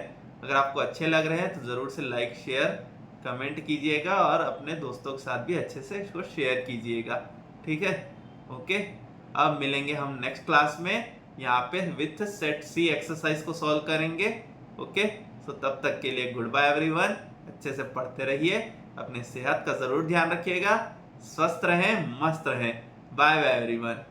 अगर आपको अच्छे लग रहे हैं तो ज़रूर से लाइक शेयर कमेंट कीजिएगा और अपने दोस्तों के साथ भी अच्छे से इसको शेयर कीजिएगा। ठीक है, ओके, अब मिलेंगे हम नेक्स्ट क्लास में, यहाँ पे विथ सेट सी एक्सरसाइज को सॉल्व करेंगे। ओके, सो तब तक के लिए गुड बाय एवरीवन, अच्छे से पढ़ते रहिए, अपने सेहत का ज़रूर ध्यान रखिएगा, स्वस्थ रहें, मस्त रहें। Bye bye everyone.